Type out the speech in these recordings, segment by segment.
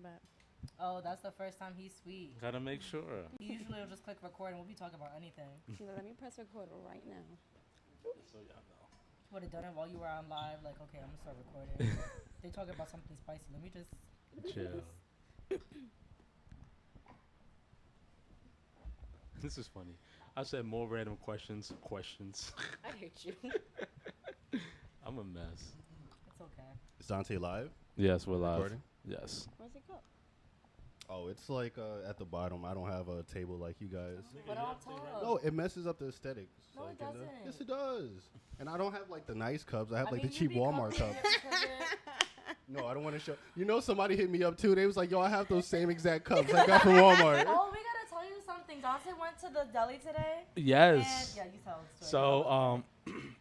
right, but Oh, that's the first time he's sweet. Gotta make sure. He usually will just click record and we'll be talking about anything. let me press record right now. So y'all know. Would have done it while you were on live. Like, okay, I'm gonna start recording. They talking about something spicy. Let me just Chill. This is funny. I said more random questions. I hate you. I'm a mess. It's okay. Is Dante live? Yes, we're live. Recording? Yes. Where's it go? Oh, it's like at the bottom. I don't have a table like you guys. But on top. No, it messes up the aesthetics. No, it doesn't. Yes, it does. And I don't have like the nice cups. I have like mean, the cheap you be Walmart covering cups. it because it- No, I don't want to show. You know, somebody hit me up too. They was like, "Yo, I have those same exact cups I got from Walmart." Oh, we gotta tell you something. Dante went to the deli today. Yes. And, yeah, you tell the story. So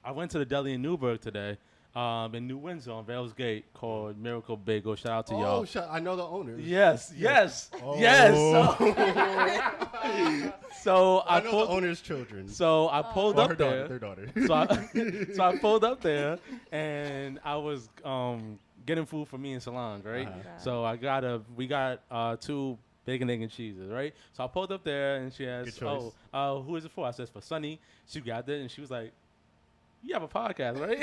I went to the deli in Newburgh today. In New Windsor on Vales Gate called Miracle Bagel. Shout out to y'all. I know the owners. Yes. Oh. Yes. So I I know pulled. the owner's children. So I pulled Or up her there. daughter, their daughter. So I pulled up there, and I was getting food for me and Solange, right? Uh-huh. So we got 2 bacon, egg, and cheeses, right? So I pulled up there, and she asked, Good choice. who is it for? I said, for Sunny. She got it, and she was like, you have a podcast, right?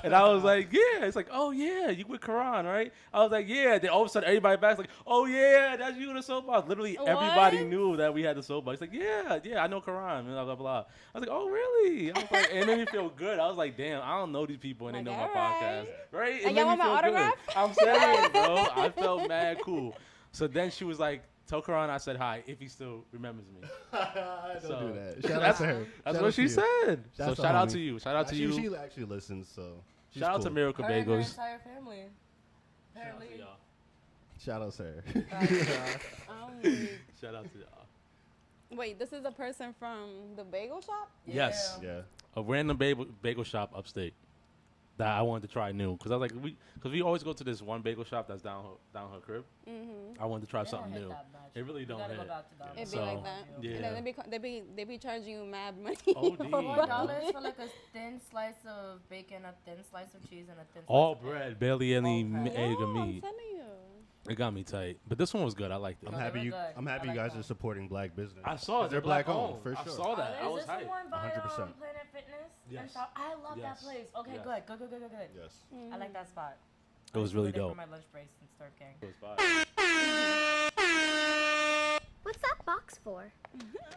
And I was like, yeah. It's like, oh, yeah, you with Karan, right? I was like, yeah. Then all of a sudden, everybody back's like, oh, yeah, that's you in the Soapbox. Literally, everybody What? knew that we had the Soapbox. Like, yeah, I know Karan, blah, blah, blah. I was like, oh, really? I was like, and it made me feel good. I was like, damn, I don't know these people, and they know my Like, podcast, right? It And made y'all me want my feel autograph? good. I'm saying, bro, I felt mad cool. So then she was like, tell Karan I said hi if he still remembers me. Don't So, do that. Shout out to her. That's Shout what out she to you. said. That's So the shout out homie. to you. Shout out to you. She actually listens, so she's Shout out to cool. Miracle her and her Bagels. entire family. Apparently. Shout out to her. Shout out to y'all. Wait, this is a person from the bagel shop? Yes. Yeah. A random bagel shop upstate that I wanted to try new because I was like, because we always go to this one bagel shop that's down her crib. Mm-hmm. I wanted to try They don't something hit new. that much. It really You don't gotta hit. go back to that. It'd So, be like that. yeah. And then they be charging you mad money. OD. for $4 for like a thin slice of bacon, a thin slice of cheese, and a thin All slice of bread, barely any All bread. egg or I'm meat. telling you. It got me tight, but this one was good. I liked it. I'm No, they happy were you. good. I'm I happy you like guys that. are supporting black business. I saw it. They're black owned for I sure. saw that. I was Is this hyped. the one by 100%. Planet Fitness? Yes. And South- I love Yes. that place. Okay, Yes. good. Yes. I like that spot. It was really dope. dope. For my lunch breaks in Sturp Gang. It was fire. What's that box for?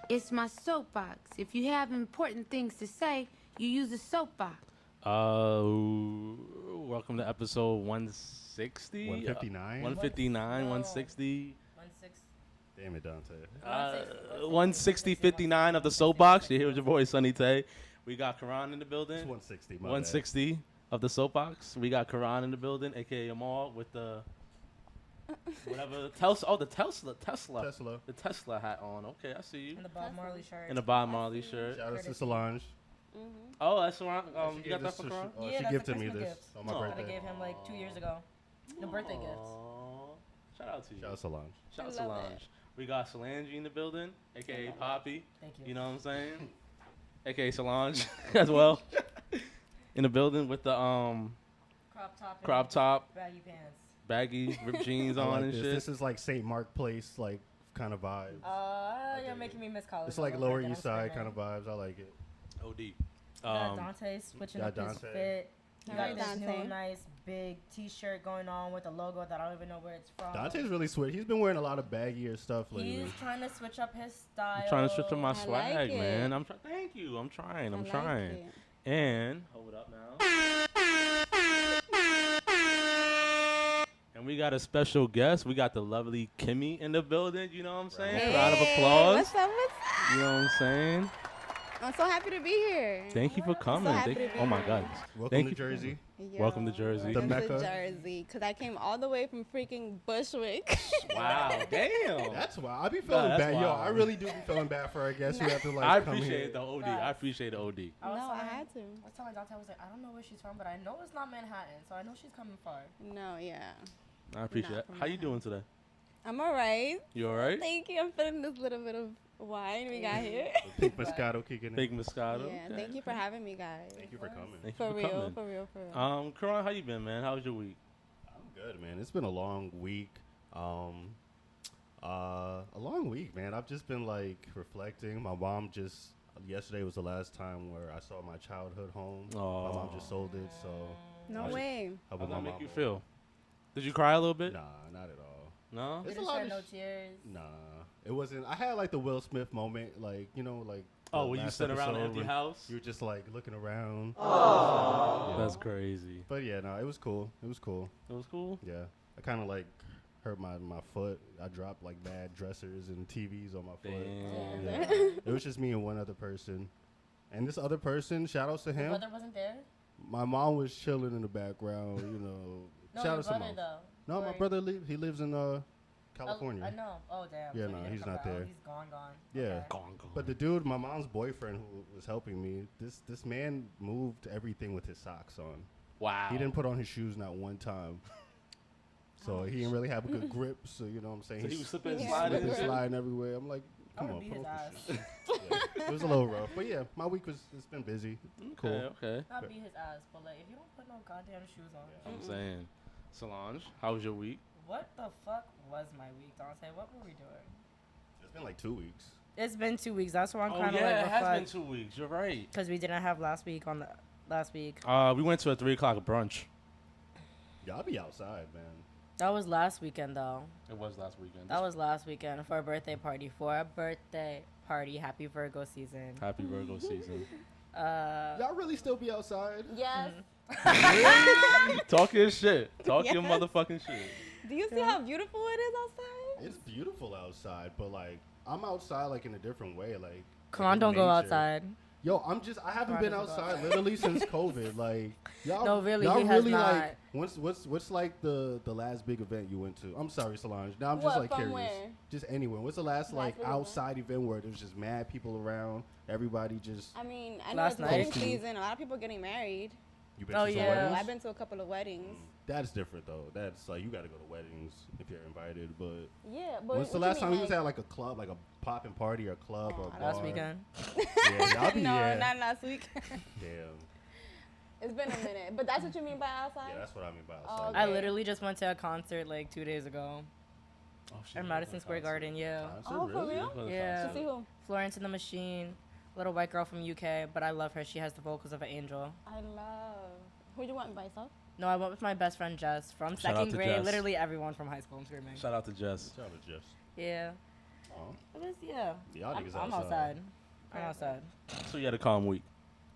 It's my soapbox. If you have important things to say, you use a soapbox. Welcome to episode 160. 159. 159, No. 160. 1-6. Damn it, Dante. 160, 59 of the Soapbox. You're here with your boy, Sunny Tay. We got Karan in the building. It's 160. My 160 of the Soapbox. We got Karan in the building, a.k.a. Amal, with the whatever. The Tesla. Tesla. The Tesla hat on. Okay, I see you. And the Bob Marley shirt. And the Bob Marley shirt. Shout out to Solange. Oh, that's Karan. She You got gave that this for to- Karan? oh, Yeah, she that's gifted a me Christmas this gift. on my Aw. that I birthday. gave him like 2 years ago. The birthday gift. Aw. Shout out to you. Shout out Solange. Shout out I love Solange. We got Solange in the building, a.k.a. Poppy. Thank you. You know what I'm saying? A.k.a. Solange as well. In the building with the Crop top. And crop top, Baggy pants. baggy, ripped jeans I on like and this. shit. This is like St. Mark Place, like kind of vibe. You're making me miss college. It's all like over Lower again. East I'm Side screaming. kind of vibes. I like it. OD. You got Dante switching got up his Dante. fit. You got this Dante. new nice big T-shirt going on with a logo that I don't even know where it's from. Dante's really sweet. He's been wearing a lot of baggier stuff lately. He's trying to switch up his style. I'm trying to switch up my I swag, like man. it. Thank you. I'm trying. I I'm like trying. it. And hold it up now. And we got a special guest. We got the lovely Kimmy in the building. You know what I'm saying? Hey, Round of applause. What's up? What's up? You know what I'm saying? I'm so happy to be here. Thank you for coming. happy Thank- to be oh my here. God. Welcome Thank to you. Jersey. Welcome to Jersey. The Welcome Mecca. to Jersey, because I came all the way from freaking Bushwick. Wow. Damn. That's why I be feeling that's bad. Yo, wild. I really do be feeling bad for our guests who have to like I come appreciate here. the OD. I appreciate the OD. I was No, I telling- had to. I was telling Dante, I was like, I don't know where she's from, but I know it's not Manhattan, so I know she's coming far. No, yeah. I appreciate Not it. from How you Manhattan. doing today? I'm all right. You all right? Thank you. I'm feeling this little bit of wine we got here. Pink Moscato kicking in. Big Moscato. Yeah, Okay. thank you for having me, guys. Thank you for coming. Thank you For for real, coming. for real, for real. Karan, how you been, man? How was your week? I'm good, man. It's been a long week. A long week, man. I've just been like reflecting. My mom just yesterday was the last time where I saw my childhood home. My mom just sold it, so No I was way. How helping does my that make mom you out. feel? Did you cry a little bit? Nah, not at all. No. It's a Didn't lot shed of no tears. Nah, it wasn't. I had like the Will Smith moment, like like. Oh, the when you last sit around an episode empty when house? You're just like looking around. That's crazy. But yeah, no, it was cool. It was cool. It was cool. Yeah, I kind of like hurt my foot. I dropped like bad dressers and TVs on my foot. Damn. Yeah. It was just me and one other person, and this other person, shout outs to Your him. brother wasn't there? My mom was chilling in the background. No, shout your outs to brother mom. though. No, my Or- brother he lives in California. I know. Oh damn. Yeah, So no, he didn't he's come not back. Oh, there. he's gone. Yeah. Okay. Gone. But the dude, my mom's boyfriend, who was helping me, this man moved everything with his socks on. Wow. He didn't put on his shoes not one time. So he didn't really have a good grip. So you know what I'm saying. So he was slipping and Yeah. sliding. slipping, and shit? sliding everywhere. I'm like, I come would on, beat put his on ass. some shoes. Yeah, it was a little rough, but yeah, my week it's been busy. Cool. Okay. Not beat his ass, but like if you don't put no goddamn shoes on. I'm saying, Solange, how was your week? What the fuck was my week, Dante? What were we doing? It's been like 2 weeks. It's been 2 weeks. That's why I'm Oh kind of yeah, like it has been reflect 2 weeks. You're right. because we didn't have last week on the last week. We went to a 3:00 brunch. Y'all be outside, man. That was last weekend though. It was last weekend. That was last weekend for a birthday party. Happy Virgo season. Happy Virgo season. Y'all really still be outside? Yes. Talk your shit. Talk your Yes. motherfucking shit. Do you see how beautiful it is outside? It's beautiful outside, but like I'm outside like in a different way. Like Come on, in don't go nature. outside. Yo, I haven't been Come on, don't go outside literally since COVID. Like y'all, No, really, y'all he has really not. like what's like the last big event you went to? I'm sorry, Solange. Now I'm just What, like from curious. where? Just anywhere. What's the last like big event? outside event where there was just mad people around? Everybody just I mean, I know Last it's night. wedding season. A lot of people getting married. you been Oh, to some yeah. weddings? I've been to a couple of weddings. That's different though. That's like you got to go to weddings if you're invited. But Yeah, but when's the what last time you was like, at like a club, like a popping party or club or Oh, bar? Last weekend. Yeah, y'all be No, yeah. not last week. Damn. It's been a minute, but that's what you mean by outside. Yeah, that's what I mean by Oh, outside. okay. I literally just went to a concert like 2 days ago Oh, shit, at Madison Square Garden. Yeah. Concert, Oh, for really? real? Yeah. To see who? Florence and the Machine, little white girl from UK, but I love her. She has the vocals of an angel. I love. Who you went by yourself? No, I went with my best friend Jess from Shout out second to grade. Jess. Literally everyone from high school. I'm screaming. Shout out to Jess. Shout out to Jess. Yeah. Oh, It was, yeah. y'all niggas I'm outside. outside. I'm outside. So you had a calm week,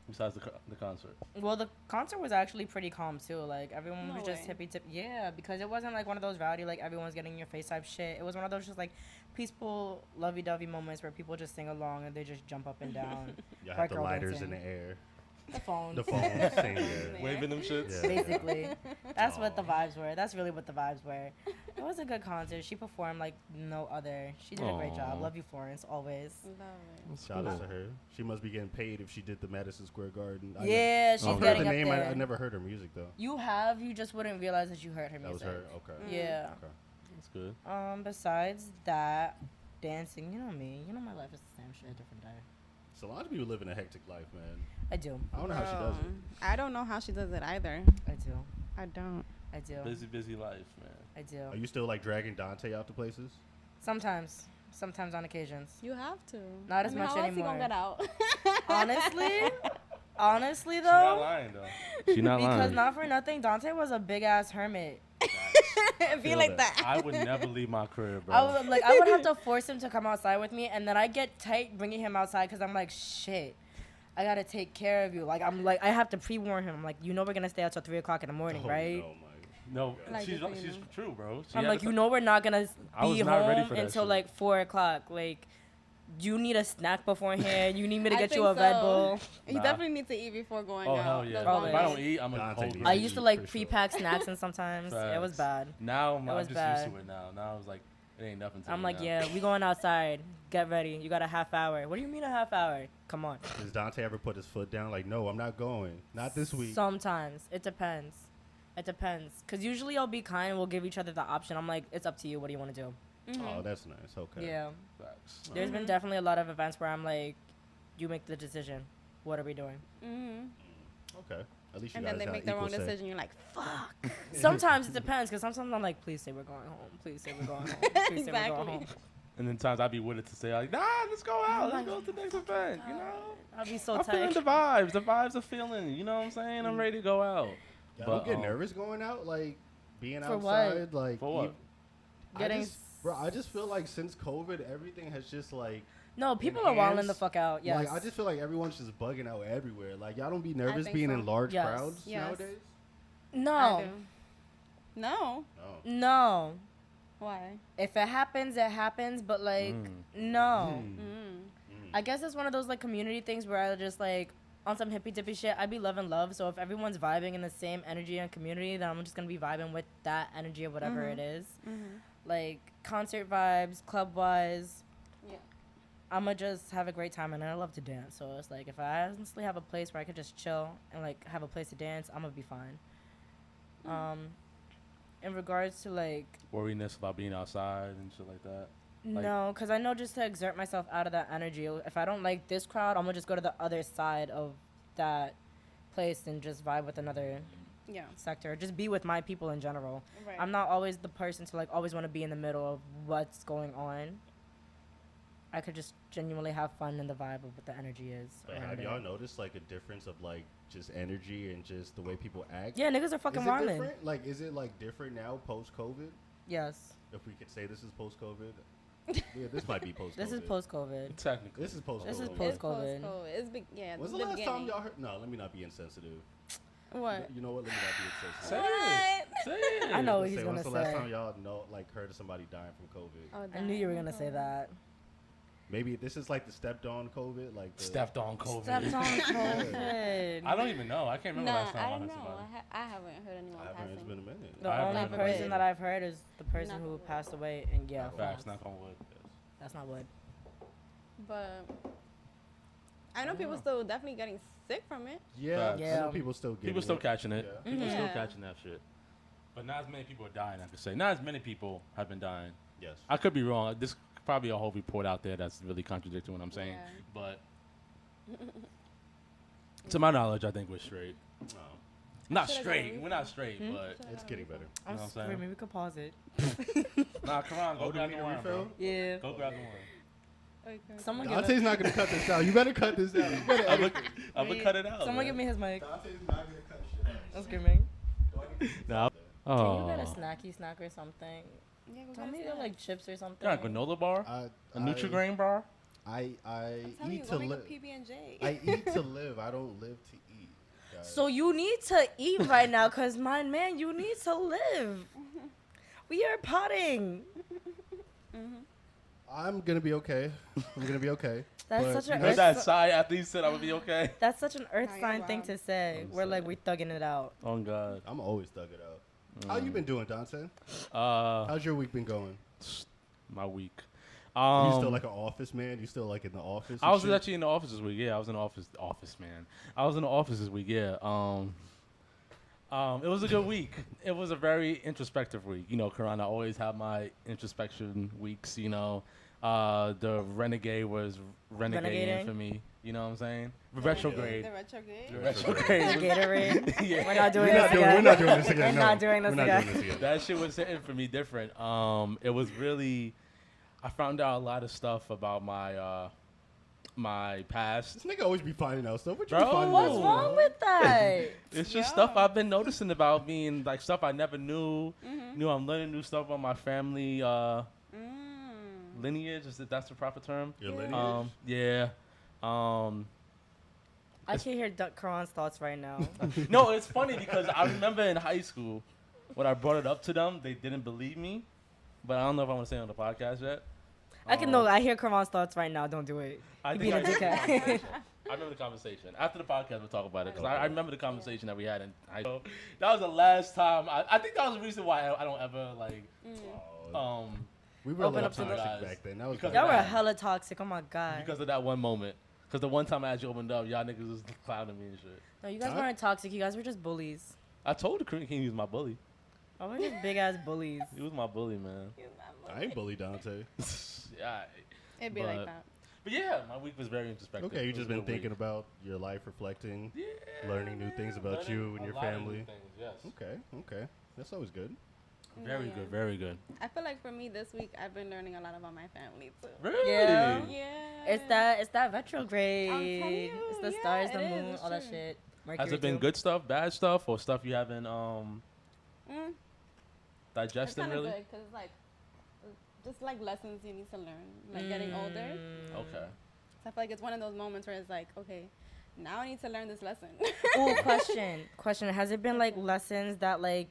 besides the concert. Well, the concert was actually pretty calm too. Like everyone No was just way. hippy tip. Yeah, because it wasn't like one of those rowdy like everyone's getting in your face type shit. It was one of those just like peaceful, lovey-dovey moments where people just sing along and they just jump up and down. Y'all White had the girl lighters dancing. in the air. The phone. The phone singing. Yeah. Waving them shits. Yeah. Basically, that's what the Aw. vibes were. That's really what the vibes were. It was a good concert. She performed like no other. She did a great job. Aw. Love you, Florence, always. Love Shout out to her. She must be getting paid if she did the Madison Square Garden. Yeah, she's I've heard getting the up name. there. I never heard her music though. You have. You just wouldn't realize that you heard her That was music. her. Okay. Yeah. Okay. That's good. Besides that, dancing. You know me. You know my life is the same shit, different day. Solange be living a hectic life, man. I do. I don't know how she does it. I don't know how she does it either. I do. I don't. I do. Busy life, man. I do. Are you still like dragging Dante out to places? Sometimes. Sometimes on occasions. You have to. Not as I mean, much how else he anymore. gonna get out? Honestly She not though, lying though. She not because lying. not for nothing, Dante was a big ass hermit. It be feel like that. that. I would never leave my crib, bro. I would have to force him to come outside with me, and then I get tight bringing him outside because I'm like, shit, I gotta take care of you. Like I have to pre-warn him. I'm like, you know, we're gonna stay out till 3 o'clock in the morning, Oh, right? no, No, Like, she's just so you she's know. true, bro. She I'm had like, to you t- know, we're not gonna I was be not ready home for that until shit. like 4 o'clock. Like, you need a snack beforehand. You need me to I get you think a Red so. Bull. You Nah. definitely need to eat before going Oh out. hell yeah! Those Always. If I don't moments. eat, I'm a Dante cold. needs I to used to eat like for sure. pre-pack snacks, and sometimes it was Facts. bad. Now I'm was just bad. used to it now. Now I was like, it ain't nothing to I'm me like, now. yeah, we going outside. Get ready. You got a half hour. What do you mean a half hour? Come on. Does Dante ever put his foot down? Like, no, I'm not going. Not this week. Sometimes. It depends. It depends. Because usually I'll be kind and we'll give each other the option. I'm like, it's up to you. What do you want to do? Oh, that's nice. Okay. Yeah. Facts. There's been definitely a lot of events where I'm like, you make the decision. What are we doing? Mm-hmm. Okay. At least you And guys then they got make the wrong equal say. decision. You're like, fuck. Sometimes it depends, because sometimes I'm like, please say we're going home. Please say we're going home. Please say we're going Exactly. home. And then times I'd be with it to say like, nah, let's go out. Let's go to the next event. You know. I'll be so I'm feeling tight. the vibes. The vibes are feeling. You know what I'm saying? I'm ready to go out. Y'all But, don't get nervous going out, like being For what? outside, like For what? I just feel like since COVID, everything has just like. No, people are wilding the enhanced. fuck out. Yes. Like I just feel like everyone's just bugging out everywhere. Like y'all don't be nervous think being so. in large Yes. crowds Yes. nowadays. I No. do. No. No. No. Why? If it happens, it happens. But like, no. I guess it's one of those like community things where I just like on some hippy dippy shit. I be loving love. So if everyone's vibing in the same energy and community, then I'm just gonna be vibing with that energy of whatever it is. Like concert vibes, club wise. Yeah. I'ma just have a great time, and I love to dance. So it's like if I honestly have a place where I could just chill and like have a place to dance, I'm gonna be fine. In regards to like Worriness about being outside and shit like that. Like- no, because I know just to exert myself out of that energy. If I don't like this crowd, I'm gonna just go to the other side of that place and just vibe with another Yeah. sector. Just be with my people in general. Right. I'm not always the person to like always want to be in the middle of what's going on. I could just genuinely have fun in the vibe of what the energy is. But around have it. y'all noticed like a difference of like just energy and just the way people act? Yeah, niggas are fucking Is it wildin'. different? Like, is it like different now post COVID? Yes. If we could say this is post COVID. Yeah, this might be post COVID. This is post-COVID. Technically. This is post COVID. This is It's post-COVID. post-COVID. It's yeah. When's the the last beginning. time y'all heard? No, let me not be insensitive. What? You know what? Let me not be Say insensitive. it. Say it. I know what Let's he's say, gonna when's the last say. time y'all heard of somebody dying from COVID? Oh, I knew you were gonna say that. Maybe this is like the stepped on COVID, like the, Stepped on COVID. Stepped on COVID. I don't even know. I can't remember Nah, last time I I don't heard know. somebody. I haven't heard anyone I haven't. It's been passing. a minute. The I only haven't person heard. that I've heard is the person Knock who on wood. passed away, and yeah, Facts, facts. knock on wood. Yes. That's not wood. But I know people still definitely getting sick from it. Yeah, Facts. I know people still getting People still it. catching it. Yeah. People still Yeah. catching that shit. But not as many people are dying, I could say. Not as many people have been dying. Yes. I could be wrong. This probably a whole report out there that's really contradicting what I'm saying. Yeah. But to my knowledge, I think we're straight. No, Not Should've straight. gone We're not straight, but it's getting better. I'm know what I'm saying? screaming. We could pause it. nah, come on, go Oh, do we grab need the a wine, bro. refill? Yeah. Go grab the wine. Okay. Someone give Dante's me. not gonna cut this out. You better cut this out. You better edit. I'm gonna cut it out. Someone man. give me his mic. Dante's not gonna cut shit out. I'm screaming. Nah. Can Oh. you get a snacky snack or something? Yeah, go Tell get me a to snack. like chips or something. Got a granola bar? A Nutri-Grain bar? I I'm telling you, eat go to make a live. PB&J. I eat to live. I don't live to eat. guys. So you need to eat right now, cause my man, you need to live. We are potting. I'm gonna be okay. I'm gonna be okay. That's But such an Heard earth. that sigh after you said I would be okay? That's such an earth Nah, you're sign thing wild. to say. I'm We're like sorry. we thugging it out. Oh, God. I'm always thug it out. How you been doing, Dante? Uh, How's your week been going? my week. You still like an office man? You still like in the office? I and was shit? actually in the office this week. Yeah, I was in the office man. I was in the office this week. Yeah. It was a good week. It was a very introspective week. You know, Karan, I always have my introspection weeks. You know, the renegade was renegading Renegading? for me. You know what I'm saying? Retrograde. The retrograde. The retrograde. Gatorade. Yeah. We're not doing We're this not doing, again. we're not doing this again. We're no. not doing this We're not again. doing this again. That shit was hitting for me different. It was really, I found out a lot of stuff about my my past. This nigga always be finding out stuff. What you Bro, be finding What's out? wrong with that? It's just Yeah. stuff I've been noticing about me and like stuff I never knew. You know, I'm learning new stuff about my family lineage. Is that's the proper term? Your lineage? Yeah. I can hear Duck Karan's thoughts right now. No, it's funny because I remember in high school when I brought it up to them, they didn't believe me. But I don't know if I want to say it on the podcast yet. I hear Karan's thoughts right now. Don't do it. I You think being a dickhead. I remember the conversation. After the podcast, we'll talk about it. Because I remember the conversation that we had. And that was the last time. I think that was the reason why I don't ever, like, Oh, we were Open a up to little the- toxic back then. That was Because Y'all were that. hella toxic. Oh my god. because of that one moment. Because the one time I actually opened up, y'all niggas was clowning me and shit. No, you guys Huh? weren't toxic. You guys were just bullies. I told the Korean King he was my bully. Oh, we're just big ass bullies. He was my bully, man. I ain't bully Dante. Yeah. It'd be But- like that. But yeah, my week was very introspective. Okay, you It was just a been good thinking week. about your life, reflecting, Yeah, learning new things about learning you and a your lot of new family. things, yes. Okay. That's always good. Very Yeah. good, very good. I feel like for me this week, I've been learning a lot about my family too. Really? Yeah. Yeah. It's that retrograde. I'm telling you, It's the yeah, stars, the it is, moon, it's all that true. shit. Has Mercury it been too. good stuff, bad stuff, or stuff you haven't Mm, it's digested kind of really? good because like, just like lessons you need to learn, like getting older. Okay. So I feel like it's one of those moments where it's like, okay, now I need to learn this lesson. Ooh, question. Has it been like lessons that like,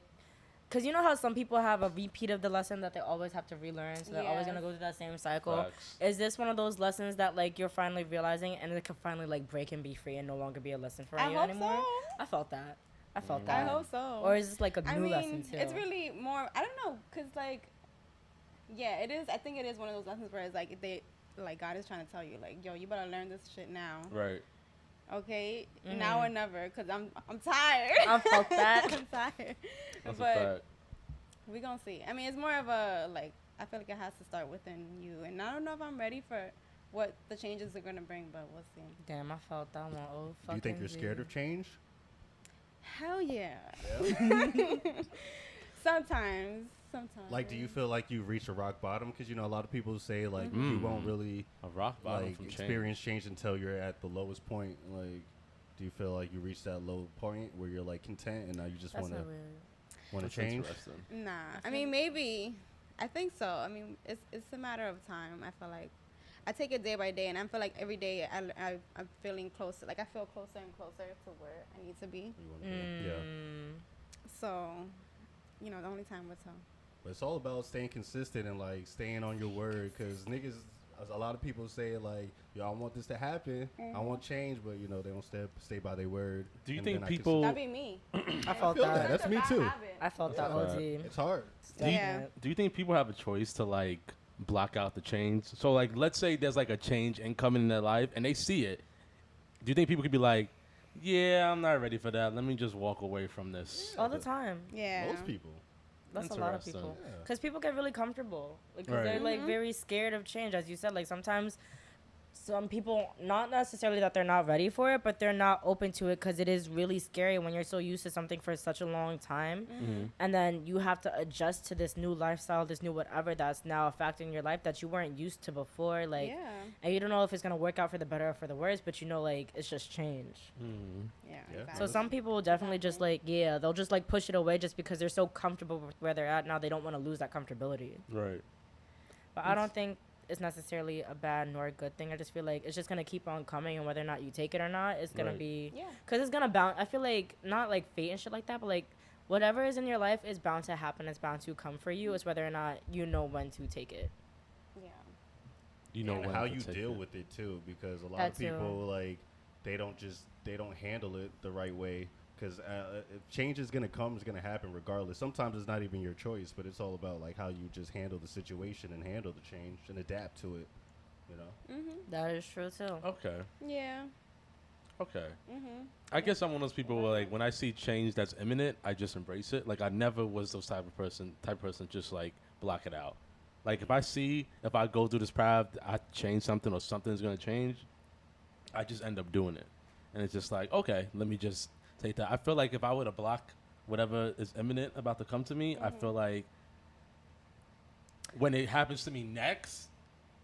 cause you know how some people have a repeat of the lesson that they always have to relearn, so they're always gonna Yes. go through that same cycle. Facts. Is this one of those lessons that like you're finally realizing and it can finally like break and be free and no longer be a lesson for I you hope anymore? so. I felt that. I felt I that. hope so. Or is this like a I new mean, lesson too? it's really more. I don't know, cause like, yeah, it is. I think it is one of those lessons where it's like like God is trying to tell you, like, yo, you better learn this shit now, Right. okay? Now or never, cause I'm tired. I felt that. I'm tired. That's but a fact. we gonna see. I mean, it's more of a like. I feel like it has to start within you, and I don't know if I'm ready for what the changes are gonna bring, but we'll see. Damn, I felt that one. Oh, Do you think you're scared of change? Hell yeah. Sometimes. Like, do you feel like you reached a rock bottom? Because, you know, a lot of people say, like, you won't really A rock bottom like from change. experience change until you're at the lowest point. Like, do you feel like you reached that low point where you're, like, content and now you just That's want so to weird. That's change? interesting. Nah, I mean maybe. I think so. I mean it's a matter of time. I feel like I take it day by day, and I feel like every day I'm feeling closer. Like I feel closer and closer to where I need to be. You wanna be? Yeah. So, you know, the only time will tell. But it's all about staying consistent and, like, staying on your word. Because niggas, a lot of people say, like, yo, I want this to happen. I want change, but, you know, they don't stay by their word. Do you And think then I can people? That'd be me. I felt feel that. that. That's Such a me bad too. habit. I felt Yeah. that OD. It's hard. Do you, Yeah. do you think people have a choice to like block out the change? So like, let's say there's like a change incoming in their life and they see it. Do you think people could be like, yeah, I'm not ready for that. Let me just walk away from this. All the time. Yeah. Most people. That's a lot of Interesting. people. Yeah. Because people get really comfortable. Because Right. they're like very scared of change. As you said, like sometimes some people, not necessarily that they're not ready for it, but they're not open to it because it is really scary when you're so used to something for such a long time. And then you have to adjust to this new lifestyle, this new whatever that's now affecting your life that you weren't used to before. Like, Yeah. and you don't know if it's going to work out for the better or for the worse, but you know, like, it's just change. Yeah. Yeah. Exactly. So some people will definitely just like, yeah, they'll just like push it away just because they're so comfortable with where they're at now. They don't want to lose that comfortability. Right. But I don't think it's necessarily a bad nor a good thing. I just feel like it's just going to keep on coming, and whether or not you take it or not, it's going Right. to be, Yeah. because it's going to bounce. I feel like not like fate and shit like that, but like whatever is in your life is bound to happen. It's bound to come for you. It's whether or not you know when to take it. Yeah. You know And when how to you take deal it. with it too, because a lot That of too. people, like, they don't handle it the right way. Because if change is gonna come, it's gonna happen regardless. Sometimes it's not even your choice, but it's all about like how you just handle the situation and handle the change and adapt to it. You know. That is true too. Okay. Yeah. Okay. I guess I'm one of those people where like when I see change that's imminent, I just embrace it. Like I never was those type of person just like block it out. Like if I go through this path, I change something or something's gonna change, I just end up doing it. And it's just like, okay, let me just take that. I feel like if I were to block whatever is imminent about to come to me, I feel like when it happens to me next,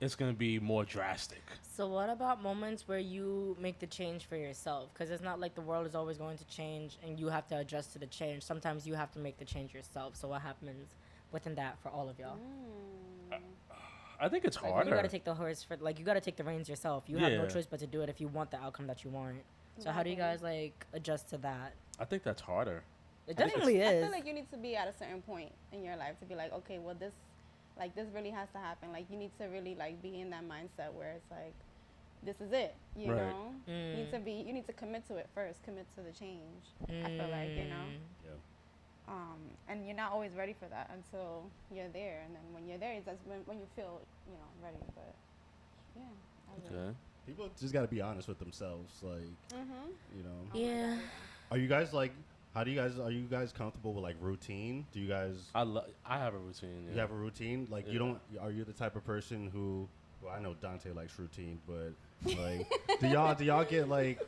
it's gonna be more drastic. So what about moments where you make the change for yourself? Because it's not like the world is always going to change and you have to adjust to the change. Sometimes you have to make the change yourself. So what happens within that for all of y'all? I think it's Like, harder. you gotta take the horse for, like, you gotta take the reins yourself. You have no Yeah. choice but to do it if you want the outcome that you want. So how do you guys like adjust to that? I think that's harder. It think definitely I is. feel like you need to be at a certain point in your life to be like, okay, well, this really has to happen. Like, you need to really, like, be in that mindset where it's like, this is it, you Right. know? You need to commit to it first, commit to the change. I feel like, you know? Yeah. And you're not always ready for that until you're there. And then when you're there, that's when you feel, you know, ready. But, yeah. I agree. Okay. People just gotta be honest with themselves, like, you know. Yeah. Are you guys like? Are you guys comfortable with like routine? Do you guys? I have a routine. Yeah. You have a routine? Like you Yeah. don't? Are you the type of person who Well, I know Dante likes routine, but like, do y'all get like?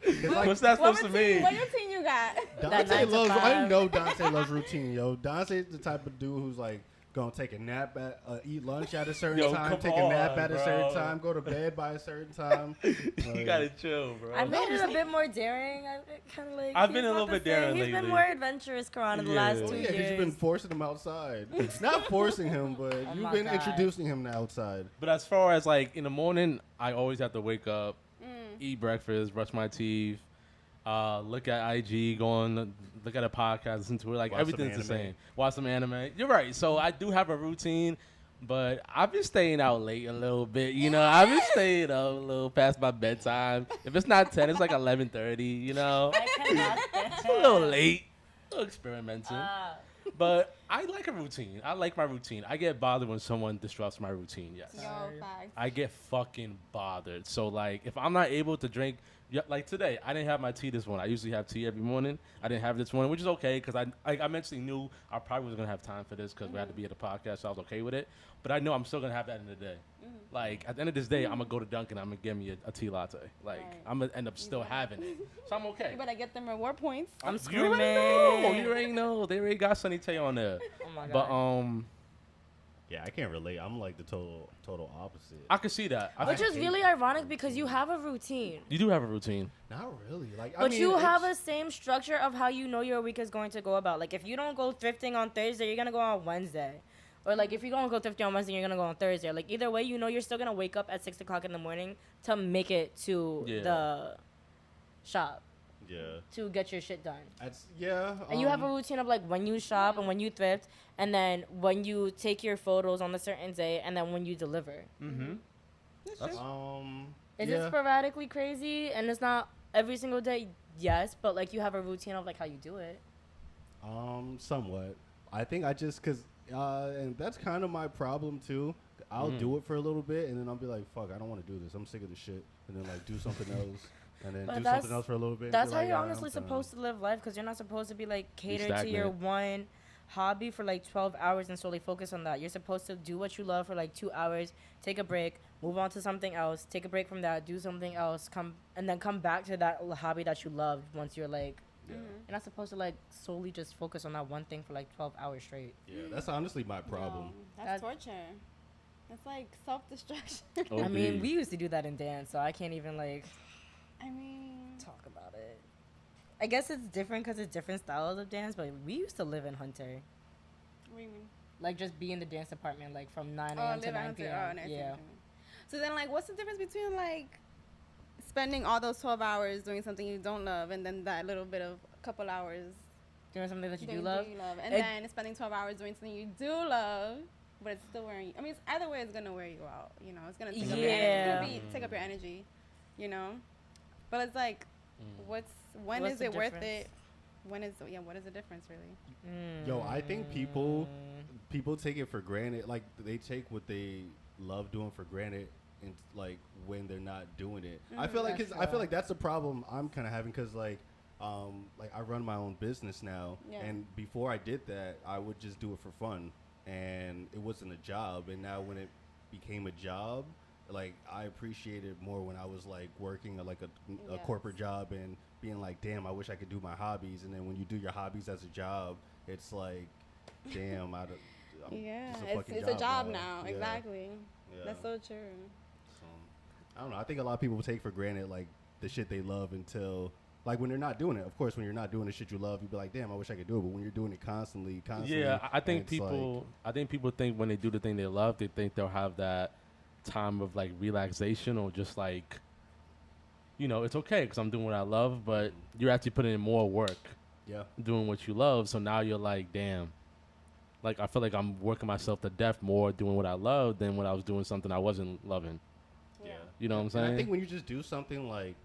'Cause, like, What's that What supposed to routine? mean? What routine you got? That Dante 9 to loves. I 5. know Dante loves routine, yo. Dante's the type of dude who's like gonna take a nap at, eat lunch at a certain Yo, time, come take a nap on, at a bro. certain time, go to bed by a certain time. You gotta chill, bro. I made it a bit more daring. I kind of like. I've been he's a not little the bit same. daring He's lately. been more adventurous, Karan, in the last Yeah. two Oh yeah, years. because you've been forcing him outside. Not forcing him, but Oh you've my been God. introducing him to outside. But as far as like in the morning, I always have to wake up, eat breakfast, brush my teeth, look at IG, look at a podcast, listen to it. Like Watch everything's the some anime. same. Watch some anime. You're right. So I do have a routine, but I've been staying out late a little bit. You know, I've been staying up a little past my bedtime. If it's not 10, it's like 11:30. You know, I cannot it's a little late. A little experimenting. Ah. But I like a routine. I like my routine. I get bothered when someone disrupts my routine. Yes. Yo, Sorry. facts. I get fucking bothered. So like, if I'm not able to drink, like today, I didn't have my tea this morning. I usually have tea every morning. I didn't have it this morning, which is okay because I mentally knew I probably was gonna have time for this because we had to be at the podcast, so I was okay with it. But I know I'm still gonna have that in the day. Like at the end of this day, I'm gonna go to Dunkin'. I'm gonna get me a tea latte. Like Right. I'm gonna end up still having it, so I'm okay. You better get them reward points. I'm You screaming. already know. You already know. They already got Sunny Tay on there. Oh my god. But Yeah, I can't relate. I'm like the total opposite. I can see that. Which is hate really ironic because you have a routine. You do have a routine. Not really. Like, But you have a it's- same structure of how you know your week is going to go about. Like if you don't go thrifting on Thursday, you're gonna go on Wednesday. Or like if you're gonna go thrifting on Wednesday, you're gonna go on Thursday. Like either way, you know you're still gonna wake up at 6 o'clock in the morning to make it to Yeah. the shop Yeah. to get your shit done. Yeah. And you have a routine of like when you shop and when you thrift, and then when you take your photos on a certain day, and then when you deliver. Mm-hmm. That's true. Is yeah. it sporadically crazy and it's not every single day? Yes, but like you have a routine of like how you do it. Somewhat. I think I just and that's kind of my problem too. I'll Mm. do it for a little bit and then I'll be like, fuck, I don't want to do this. I'm sick of this shit. And then like do something else. And then But do that's- something else for a little bit. and That's be how like, you're "Ah, I'm honestly done." supposed to live life, because you're not supposed to be like catered to your stagnant. one hobby for like 12 hours and solely focus on that. You're supposed to do what you love for like 2 hours, take a break, move on to something else, take a break from that, do something else, come back to that hobby that you loved once you're like, Yeah. you're not supposed to like solely just focus on that one thing for like 12 hours straight. Yeah, that's honestly my problem. No, that's torture. It's like self-destruction. I mean, we used to do that in dance, so I can't even like I mean, talk about it. I guess it's different because it's different styles of dance, but we used to live in Hunter. what do you mean? Like just be in the dance department like from 9 Oh, a.m. to live 9 out p.m. there. Oh, nice. Yeah. So then, like, what's the difference between like spending all those 12 hours doing something you don't love, and then that little bit of a couple hours Doing something that you do doing love. something you love, and It- then spending 12 hours doing something you do love, but it's still wearing you. I mean, it's, either way, it's gonna wear you out. You know, it's gonna take up your energy. It's gonna take up your energy. You know, but it's like, when What's is the it worth difference? it? What is the difference really? Yo, I think people take it for granted. Like they take what they love doing for granted, and like when they're not doing it. I feel like That's I feel true. like that's a problem I'm kind of having because like I run my own business now, Yeah. and before I did that, I would just do it for fun, and it wasn't a job. And now when it became a job, like I appreciate it more when I was like working a Yes. corporate job and being like, damn, I wish I could do my hobbies. And then when you do your hobbies as a job, it's like, damn, I'm Yeah, just a it's fucking a job now. Yeah. exactly. Yeah. That's so true. So, I don't know. I think a lot of people take for granted like the shit they love until like when they're not doing it. Of course, when you're not doing the shit you love, you be like, damn, I wish I could do it. But when you're doing it constantly, Yeah, I think it's like- people think when they do the thing they love, they think they'll have that time of like relaxation or just like, you know, it's okay because I'm doing what I love, but you're actually putting in more work yeah. doing what you love. So now you're like, damn, like I feel like I'm working myself to death more doing what I love than when I was doing something I wasn't loving. Yeah. You know what I'm And saying? I think when you just do something like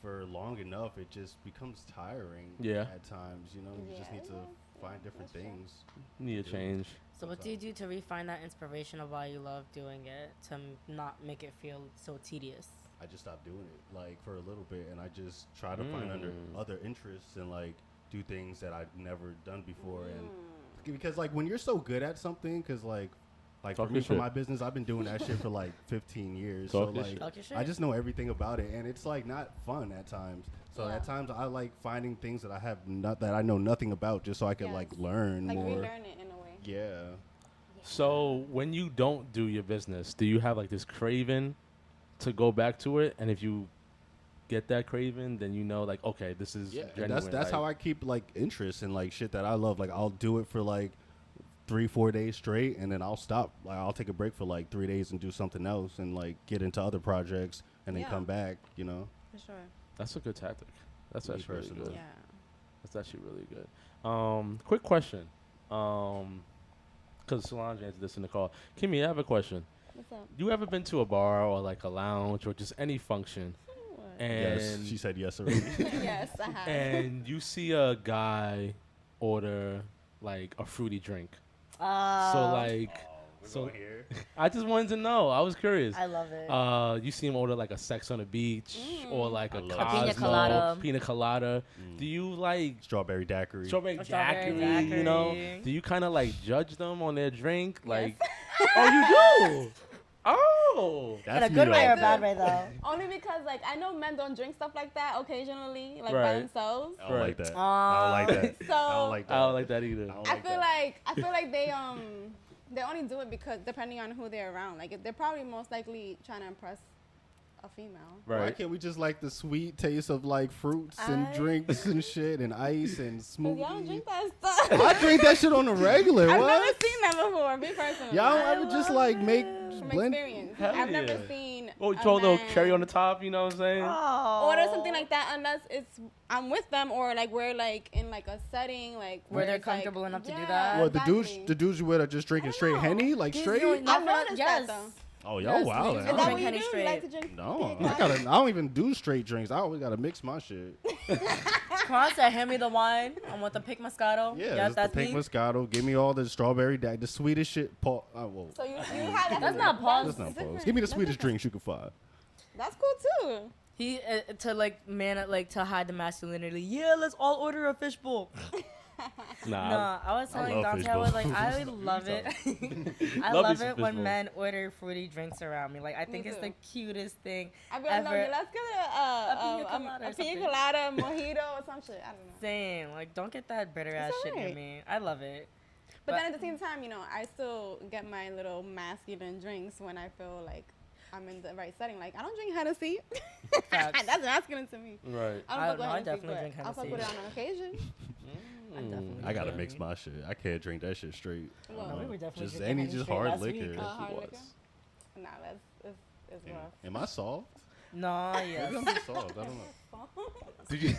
for long enough, it just becomes tiring. Yeah. At times, you know, you just Yeah, need to find different that's true. things. Need a change. So what do you do to refine that inspiration of why you love doing it to not make it feel so tedious? I just stopped doing it like for a little bit, and I just try to find other interests and like do things that I've never done before, and because like when you're so good at something, because like Like Talk for your me, for shit. my business, I've been doing that shit for like 15 years. Talk so your like, shit. Talk your shit. I just know everything about it, and it's like not fun at times. So Yeah. at times, I like finding things that that I know nothing about, just so I can Yes. like learn Like more. relearn it in a way. Yeah. So when you don't do your business, do you have like this craving to go back to it? And if you get that craving, then you know like, okay, this is Yeah, genuine. and that's how I keep like interest in like shit that I love. Like I'll do it for like 3-4 days straight, and then I'll stop. Like I'll take a break for like 3 days and do something else, and like get into other projects, and then Yeah. come back. You know. For sure. That's a good tactic. That's Me actually really personally. good. Yeah. That's actually really good. Quick question. Because Solange answered this in the call. Kimmy, I have a question. What's up? You ever been to a bar or like a lounge or just any function, and Yes, she said yes already. Yes, I have. and you see a guy order like a fruity drink? So like, so here. I just wanted to know. I was curious. I love it. You see him order like a Sex on the Beach or like I a love Cosmo, A pina colada. pina colada. Do you like Strawberry daiquiri. strawberry A strawberry daiquiri? You know, daiquiri. do you kind of like judge them on their drink? Like, Yes. oh, you do. Oh, In That's a good me way all or a day. bad way, though. Only because like I know men don't drink stuff like that occasionally, like Right. by themselves. I don't Right. like that. I don't like that. So I don't like that. I don't like that either. don't I like feel that. like they only do it because depending on who they're around. Like they're probably most likely trying to impress a female. Why Right. can't we just like the sweet taste of like fruits and drinks and shit and ice and 'Cause y'all don't smoothies? drink that stuff. I drink that shit on the regular. I've what? never seen that before, me personally. Y'all don't ever just like make From blend? experience. Hell I've never yeah. seen Oh, you a throw a little man cherry on the top. You know what I'm saying? order something like that unless it's I'm with them or like we're like in like a setting like Where they're it's, like- comfortable enough to do Yeah, that? What the exactly. dudes you with are just drinking straight know. Henny, like These straight? don't- I've for- noticed yes. that though. Oh, y'all Yes, wow. these Is don't that drink what you Henny do? straight. You like to drink? No, pina I don't even do straight drinks. I always gotta mix my shit. Kwan said, hand me the wine. I want the pink Moscato. Yeah, yes, just the that's pink me. Moscato. Give me all the strawberry, the sweetest shit. Whoa. So you have that. That's not pause. That's not different. pause. Give me the That's sweetest different. drinks you can find. That's cool too. He to like to hide the masculinity. Yeah, let's all order a fishbowl. Nah. Nah, I was telling love Dante, I was like, fishbowl. I love it. I Love me love some it when fishbowl. men order fruity drinks around me. Like, I think it's too. the cutest thing I'd be like, no, ever. let's get pina colada or a pina something. colada, mojito, or some shit. I don't know. Same. Like, don't get that bitter ass shit near alright. me. I love it. But then at the same time, you know, I still get my little masculine drinks when I feel like I'm in the right setting. Like I don't drink Hennessy. Facts. That's masculine to me. Right. I don't I- fuck with no, I Hennessy, definitely but drink I'll fuck Hennessy. with it on occasion. I'm definitely I gotta drinking. mix my shit. I can't drink that shit straight. Well, No, we were definitely Just drinking any Henny just straight hard last liquor. week. hard What? liquor? Nah, it's rough. Am I soft? No, yes. Maybe I'm just soft. I don't know. Did you?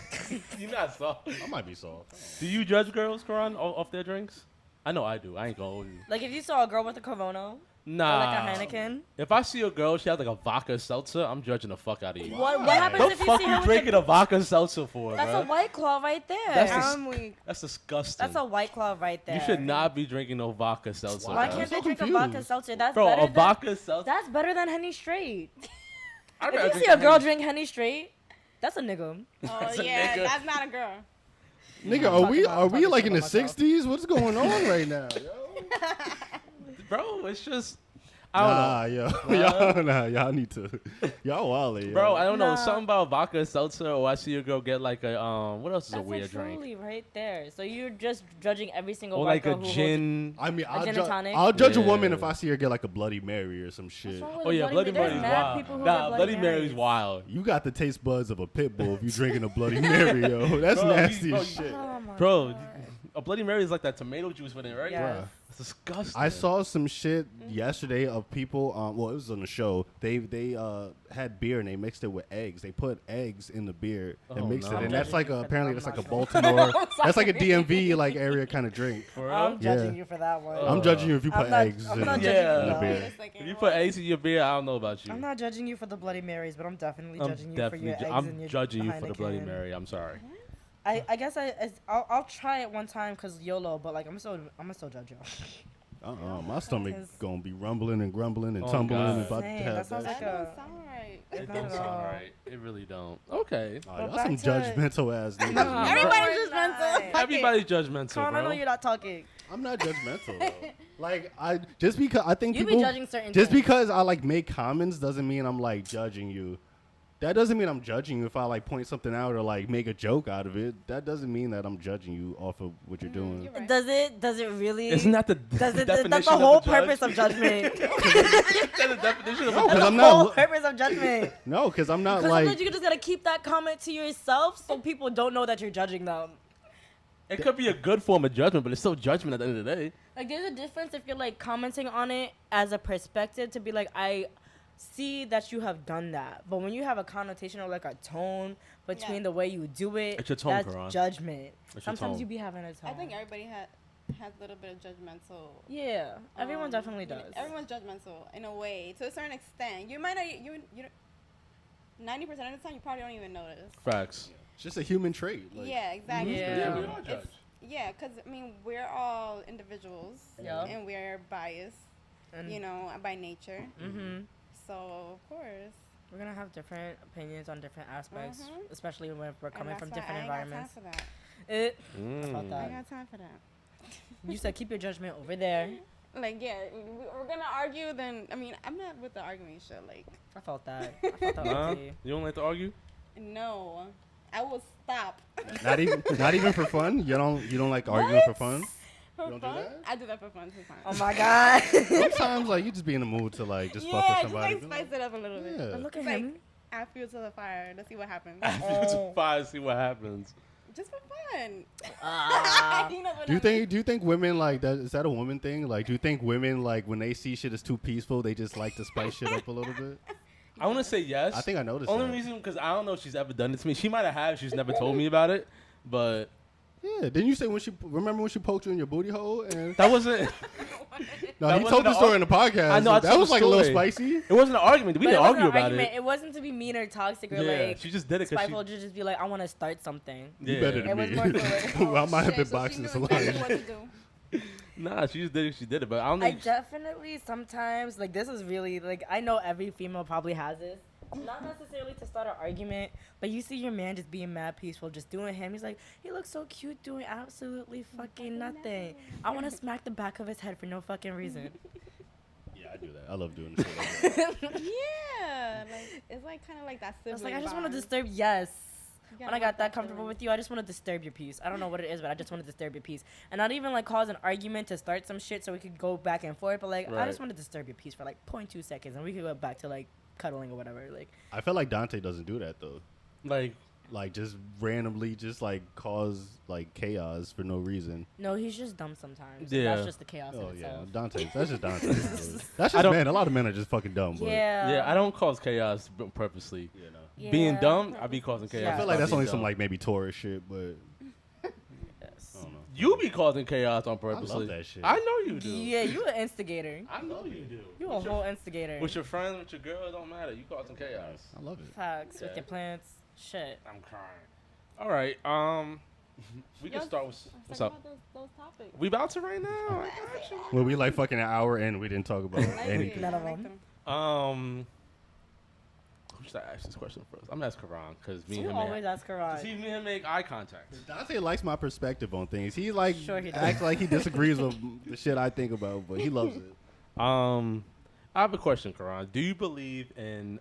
You're not soft. I might be soft. Do you judge girls, Karan, off their drinks? I know I do. I ain't gonna hold you. Like, if you saw a girl with a Corona Nah. or like a Heineken, If I see a girl, she has like a vodka seltzer, I'm judging the fuck out of you. what happens What if the you fuck see you her drinking with a vodka seltzer for, That's bro? a White Claw right there. That's I'm weak. That's disgusting. That's a White Claw right there. You should not be drinking no vodka seltzer. Why bro. can't so they drink confused. a vodka seltzer? That's Bro, better a than, vodka seltzer. That's better than Henny straight. I'd rather If you drink see a girl Henny- drink Henny straight, that's a nigga. Oh a yeah, nigga. that's not a girl. Nigga, I'm are we talking like in the about myself. 60s? What's going on right now, yo? Bro, it's just I don't know. Y'all need to, y'all wildin', Bro, I don't know. Nah. Something about vodka seltzer, or I see a girl get like a what else is That's a weird like drink? truly right there. So you're just judging every single Or white like girl a who holds- gin. I mean, gin and tonic? I'll judge a woman Yeah. if I see her get like a Bloody Mary or some shit. What's wrong with Oh yeah, Bloody There's Mary's mad wild. people who Nah, get Bloody Mary's Marys. wild. You got the taste buds of a pit bull if you drinking a Bloody Mary, yo. That's Bro, nasty bro, as shit. Oh my Bro, God. a Bloody Mary is like that tomato juice with it, right? Yes. Bruh. It's disgusting. I saw some shit yesterday of people. Well, it was on the show. They had beer and they mixed it with eggs. They put eggs in the beer and Oh, mixed no. it, and I'm that's judging like you for apparently that. that's I'm like a not sure. Baltimore. That's like a DMV like area kind of drink. For real? I'm judging Yeah. you for that one. I'm judging you if you I'm put not- eggs I'm in, not in judging Yeah. you, the though. beer. Wait a second. If you what? put eggs in your beer, I don't know about you. I'm not judging you for the Bloody Marys, but I'm definitely I'm judging you for your eggs I'm and your judging you for the Bloody Heineken. Mary. I'm sorry. I guess I'll try it one time because YOLO, but like I'm still judge y'all. My stomach Because- gonna be rumbling and grumbling and Oh, tumbling God. and about to Dang, have that sounds that. like That a- don't sound right. It Not don't at sound all. right. It really don't. Okay. Oh, But y'all back some to- judgmental ass niggas. Nah. man. Everybody's We're just mental. not. Everybody's judgmental, Con, I know bro. you're not talking. I'm not judgmental though. Like I just because I think You be people judging certain just things. because I like make comments doesn't mean I'm like judging you. That doesn't mean I'm judging you if I like point something out or like make a joke out of it. That doesn't mean that I'm judging you off of what you're doing. You're right. Does it? Does it really? Isn't that the Does it? definition That's the of whole a judge? purpose of judgment. That's the definition of a No, because judge. I'm The whole not. purpose of judgment. No, because I'm not Because like. sometimes you just gotta keep that comment to yourself, so people don't know that you're judging them. It could be a good form of judgment, but it's still judgment at the end of the day. Like, there's a difference if you're like commenting on it as a perspective to be like, I see that you have done that, but when you have a connotation or like a tone between Yeah. the way you do it, It's your tone, that's Karan. judgment. It's your Sometimes tone. you be having a tone. I think everybody has a little bit of judgmental. Yeah, everyone definitely you know, does. Everyone's judgmental in a way, to a certain extent. You might not. You 90% of the time, you probably don't even notice. Facts. It's just a human trait. Like, Yeah, exactly. Yeah. we are judge. Yeah, because I mean, we're all individuals, Yeah. and we're biased, And, you know, by nature. hmm So of course, we're gonna have different opinions on different aspects, Mhm. especially when we're and coming that's from why different I ain't got environments. time for that. About Mm. that. I ain't got time for that. You said keep your judgment over there. Like, yeah, we're gonna argue. Then I mean, I'm not with the arguing shit. Like, I felt that. I felt that. Huh? OT. You don't like to argue? no, I will stop. Not even for fun. You don't like arguing for fun. For You don't do fun? that? I do that for fun sometimes. Oh my god. Sometimes like you just be in the mood to like just fuck with yeah, just somebody. like spice it up a little bit. Yeah. But look at Like, him. add fuel to the fire. Let's see what happens. Oh. Fire, see what happens. Just for fun. Ah. You know what Do you I mean? think women like that? Is that a woman thing? Like, do you think women like when they see shit is too peaceful, they just like to spice shit up a little bit? I want to say yes. I think I noticed. Only that. reason because I don't know if she's ever done it to me. She might have. She's never told me about it, but Yeah, didn't you say when she remember when she poked you in your booty hole? And that wasn't. no, that he wasn't told the an story in the podcast. I know, I that told was the like a little story. spicy. It wasn't an argument. We But didn't it wasn't argue an about argument. it. It wasn't to be mean or toxic or Yeah, like she just did it because spiteful. Just be like, I want to start something. You better It than was me. more for Well, I might have Shit, been so boxing she some knew exactly lines. what to do. Nah, she just did it. She did it, but I don't I think. definitely sometimes like this is really like I know every female probably has this. Not necessarily to start an argument, but you see your man just being mad peaceful, just doing him. He's like, he looks so cute doing absolutely fucking nothing. I want to smack the back of his head for no fucking reason. Yeah, I do that. I love doing shit like that. Yeah, like it's like kind of like that sibling. I was like, I just want to bond. disturb. Yes. You When gotta I got have that comfortable feeling. with you, I just want to disturb your peace. I don't know what it is, but I just want to disturb your peace. And not even like cause an argument to start some shit so we could go back and forth, but like I Right. just want to disturb your peace for like 0.2 seconds and we could go back to like cuddling or whatever. Like I feel like Dante doesn't do that though. Like, Just randomly, just like cause like chaos for no reason. no, he's just dumb sometimes. Yeah. That's just the chaos Oh in yeah, itself. Dante. That's just Dante. That's I just don't- men. A lot of men are just fucking dumb. But Yeah. yeah, I don't cause chaos purposely. you know. Yeah. Being dumb, I be causing chaos. Yeah. I feel like by that's being only some dumb. like maybe Taurus shit, but Yes. I don't know. You be causing chaos on I purposely. love that shit. I know you do. Yeah, you an instigator. I know you do. You a With your- whole instigator. With your friends, with your girl, it don't matter. You causing chaos. I love it. Facts Yeah. with your plants. Shit. I'm crying. All right. We can Yo, start with Let's what's talk up. about those topics. We about to right now. I got you. Well, we like fucking an hour and we didn't talk about I like anything. it. None I of like them. them. Who should I ask this question first? I'm gonna ask Karan because me You and him. always ask Karan. See me and him make eye contact. Dante likes my perspective on things. He like Sure he does. acts like he disagrees with the shit I think about, but he loves it. I have a question, Karan. Do you believe in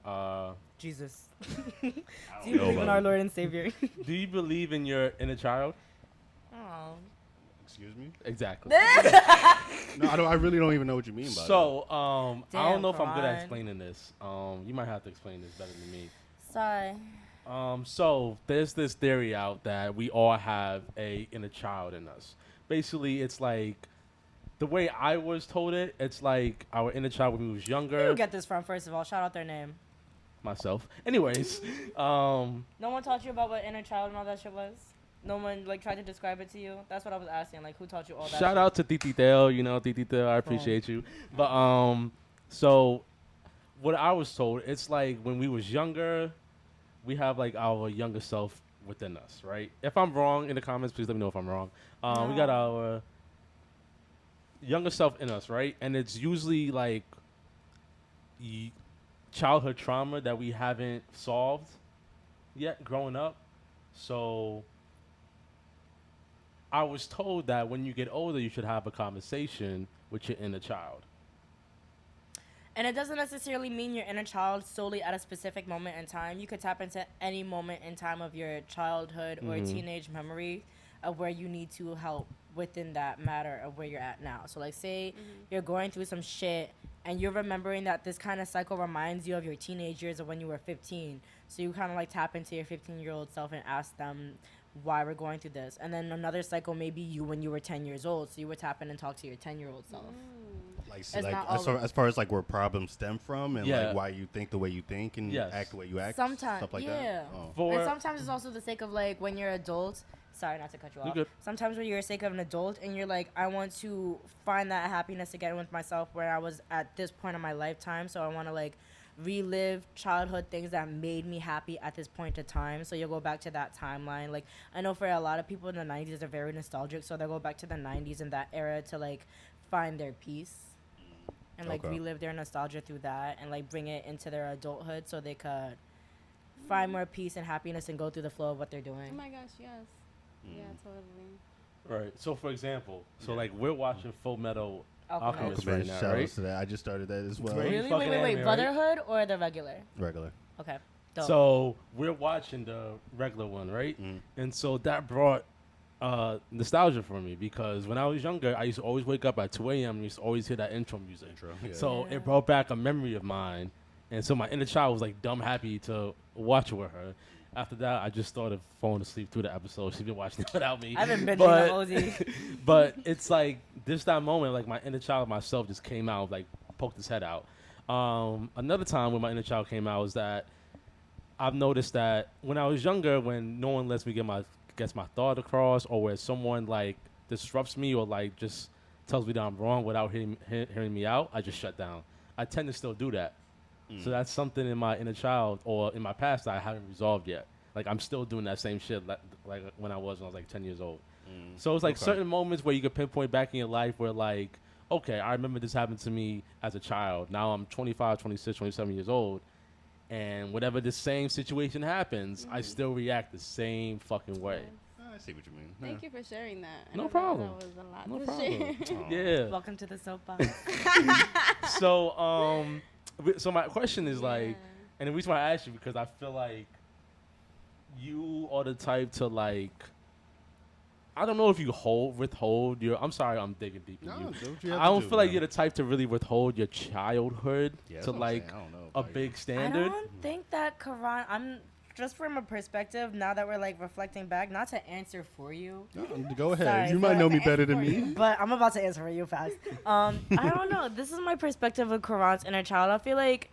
Jesus. I Do don't you know believe in about our it. Lord and Savior? Do you believe in your inner child? Oh. Excuse me? Exactly. No, I really don't even know what you mean by So, I Damn, don't know if I'm good at Karan. explaining this. You might have to explain this better than me. Sorry. So there's this theory out that we all have a inner child in us. Basically, it's like the way I was told it. It's like our inner child when we was Where younger. you get this from, first of all? Shout out their name. Myself. Anyways, No one taught you about what inner child and all that shit was? No one, like, tried to describe it to you? That's what I was asking. Like, who taught you all that shout shit? out to Titi Theo. You know, Titi Theo, I appreciate you. But so what I was told, it's like when we was younger, we have like our younger self within us, right? If I'm wrong in the comments, please let me know if I'm wrong. We got our younger self in us, right? And it's usually like childhood trauma that we haven't solved yet growing up. So I was told that when you get older, you should have a conversation with your inner child. And it doesn't necessarily mean your inner child solely at a specific moment in time. You could tap into any moment in time of your childhood or teenage memory of where you need to help within that matter of where you're at now. So, like, say you're going through some shit and you're remembering that this kind of cycle reminds you of your teenage years of when you were 15. So you kind of, like, tap into your 15-year-old self and ask them why we're going through this. And then another cycle may be you when you were 10 years old. So you would tap in and talk to your 10-year-old self. Like, It's like not as far as like where problems stem from and Yeah. like why you think the way you think and Yes. act the way you act, Sometimes, stuff like yeah. that. Oh. For And sometimes it's also the sake of, like, when you're adult. Sorry, not to cut you You're off. good. Sometimes when you're a sake of an adult and you're like, I want to find that happiness again with myself where I was at this point in my lifetime. So I want to, like, relive childhood things that made me happy at this point in time. So you'll go back to that timeline. Like, I know for a lot of people in the 90s are very nostalgic. So they'll go back to the 90s and that era to, like, find their peace. And, like, Okay. relive their nostalgia through that and, like, bring it into their adulthood so they could find more peace and happiness and go through the flow of what they're Oh doing. my gosh, yes. Yeah, totally. Right. So, for example, like we're watching Full Metal Alchemist Alchemist. right Alchemist, now, shout right? outs to that. I just started that as well. Great. Really? fucking Wait. anime, right? Brotherhood or the regular? Regular. Okay. Dope. So we're watching the regular one, right? And so that brought nostalgia for me because when I was younger, I used to always wake up at 2 a.m. and used to always hear that intro music. Yeah. So Yeah. it brought back a memory of mine. And so my inner child was like dumb happy to watch it with her. After that, I just started falling asleep through the episode. She's been watching it without me. I haven't been but, doing OZ. but it's like that moment, like my inner child myself just came out, like poked his head out. Another time when my inner child came out was that I've noticed that when I was younger, when no one lets me gets my thought across, or where someone like disrupts me or like just tells me that I'm wrong without hearing me out, I just shut down. I tend to still do that. So that's something in my inner child or in my past that I haven't resolved yet. Like I'm still doing that same shit like when I was like 10 years old. So it's like certain moments where you can pinpoint back in your life where like, okay, I remember this happened to me as a child. Now I'm 25, 26, 27 years old. And whatever the same situation happens, I still react the same fucking way. I see what you mean. Thank you for sharing that. I No know problem. That was a lot No to problem. share. Yeah. Welcome to the soapbox. So my question is like, Yeah. and the reason why I asked you because I feel like you are the type to like, I don't know if you withhold your. I'm sorry, I'm digging deep in No, you. do what you have I to don't do, feel like man. you're the type to really withhold your childhood Yeah, that's to what I'm like saying. I don't know a about you. big I standard. don't think that Quran. I'm just from a perspective now that we're like reflecting back, not to answer for you, No, go ahead. Sorry, you might sorry. know me better than me. but I'm about to answer for you fast. I don't know. This is my perspective of Quran's inner child. I feel like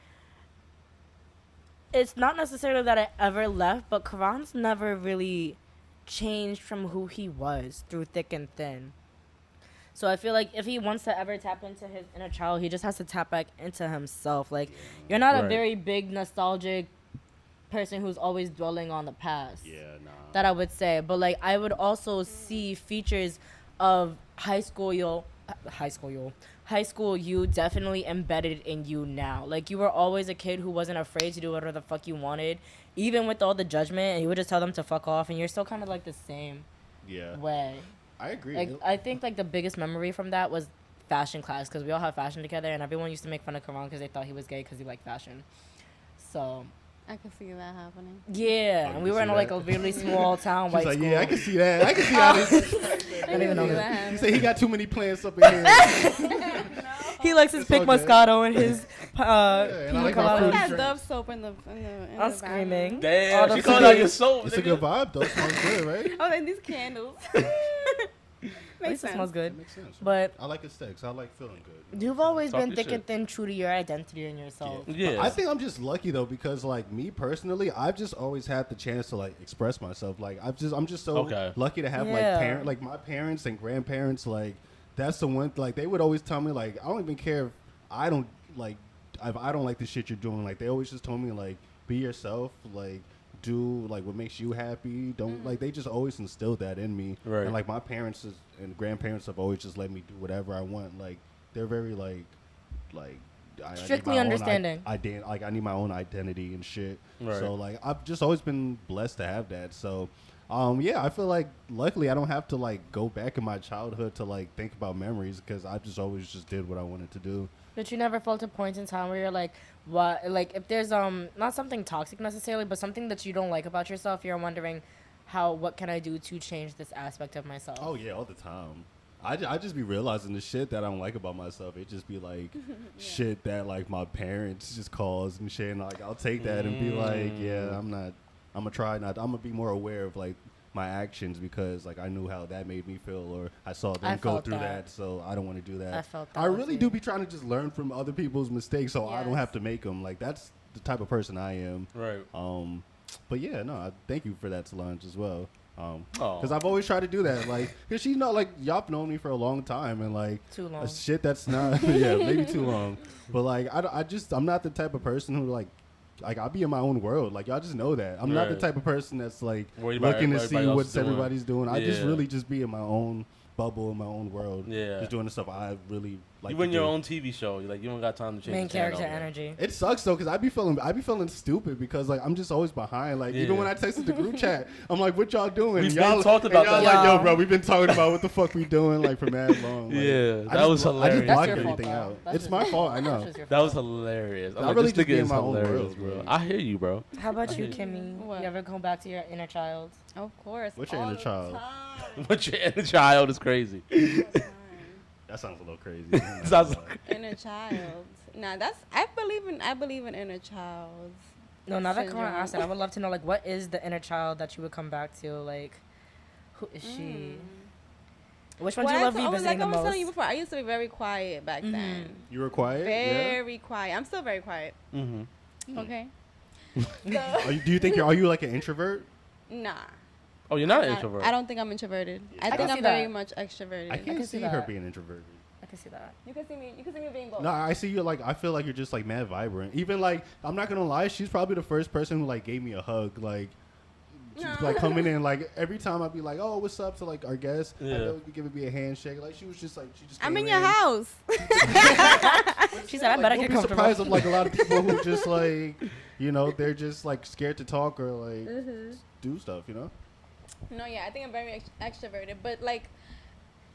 it's not necessarily that I ever left, but Quran's never really changed from who he was through thick and thin. So I feel like if he wants to ever tap into his inner child, he just has to tap back into himself. Like, you're not a Right. very big nostalgic person who's always dwelling on the past. Yeah, nah. That I would say. But like I would also see features of high school you definitely embedded in you now. Like you were always a kid who wasn't afraid to do whatever the fuck you wanted, even with all the judgment, and you would just tell them to fuck off, and you're still kind of like the same Yeah, way. I agree. Like I think like the biggest memory from that was fashion class, because we all had fashion together, and everyone used to make fun of Karan because they thought he was gay because he liked fashion. So I can see that happening. yeah, Oh, and you we were see in like that? a really small town She's white like, school. yeah, I can see that. I can see how this. I didn't even know see that. that He happening. said he got too many plants up in here. He likes his It's all pick good. Moscato and his and I pina like my colada. fruit Got drink. Dove soap in the I'm the screaming. Damn, All the she food called out is- your soap. It's a good vibe though. It smells good, right? Oh, and these candles. At Makes least it sense. smells good. That makes sense. But I like aesthetics. I like feeling good. you've always Talk been your thick shit. and thin, true to your identity and yourself. Yeah. I think I'm just lucky though because like me personally, I've just always had the chance to like express myself. Like I'm just so Okay. lucky to have Yeah. like my parents and grandparents. Like that's the one. Like they would always tell me like I don't even care if I don't like if I don't like the shit you're doing. Like they always just told me like be yourself. Like do like what makes you happy. Don't like they just always instilled that in me. Right. And like my parents and grandparents have always just let me do whatever I want. Like they're very like I need Strictly my own understanding. I need my own identity and shit. Right. So like I've just always been blessed to have that. So Yeah, I feel like luckily I don't have to like go back in my childhood to like think about memories because I just always just did what I wanted to do. But you never felt a point in time where you're like, what? Like, if there's not something toxic necessarily, but something that you don't like about yourself, you're wondering, what can I do to change this aspect of myself? Oh yeah, all the time. I just be realizing the shit that I don't like about myself. It just be like shit that like my parents just cause and shit. And like I'll take that and be like, yeah, I'm gonna try not. I'm gonna be more aware of like my actions because like I knew how that made me feel or I saw them go through that. So I don't want to do that. I felt that. I really do be trying to just learn from other people's mistakes so I don't Yes. have to make them. Like that's the type of person I am. Right. But yeah, no, I thank you for that, Solange, as well. Aw. Because I've always tried to do that. Like, because she know, like, y'all have known me for a long time, and like, Too long. shit that's not, yeah, maybe too long. But like, I'm not the type of person who like I'll be in my own world. Like, y'all just know that. I'm not the Right. type of person that's like Worried about looking to see everybody else what doing. everybody's doing. I just Yeah. really just be in my own bubble, in my own world. Yeah. Just doing the stuff I really like. You to in your do. own TV show. You're like, you don't got time to change Main the channel. character energy. It sucks though, cause I be feeling stupid because like I'm just always behind. Like even Yeah. when I texted the group chat, I'm like, "What y'all doing?" We've y'all been talked about y'all that. like, "Yo, Yeah. bro, we've been talking about what the fuck we doing like for mad long." Like, Yeah, I that was just, I hilarious. just That's block your fault, everything though. out. That's It's just my your fault. I know. That's just your That was fault. hilarious. I'm I like, really this just nigga be in is my own hilarious, world, bro. bro. I hear you, bro. How about you, I hear Kimmy? What? You ever go back to your inner child? Of course. What's your all inner the child? time. But your inner child is crazy. All the time. That sounds a little crazy. Sounds like Inner child. Nah, I believe in inner child. No, now that Karan Syndrome. asked it, I would love to know, like, what is the inner child that you would come back to? Like, who is she? Which one do you love revisiting the I was telling you most? before, I used to be very quiet back then. You were quiet. Yeah. Very quiet. I'm still very quiet. Mm-hmm. Okay. Do you think are you like an introvert? Nah. Oh, you're not an Not- introvert. I don't think I'm introverted. I can think see I'm very that. much extroverted. I can't can see see her that. being introverted. I can see that. You can see me being both. No, I see you like I feel like you're just like mad vibrant. Even like I'm not gonna lie, she's probably the first person who like gave me a hug. Like she's No. like coming in like every time I'd be like, "Oh, what's up?" to like our guests. Yeah. I know you giving me a handshake. Like she was just like she just. I'm came in your house. She said, I better get You'll be comfortable. surprised of like a lot of people who just like they're just like scared to talk or like do stuff. No, yeah, I think I'm very extroverted, but like,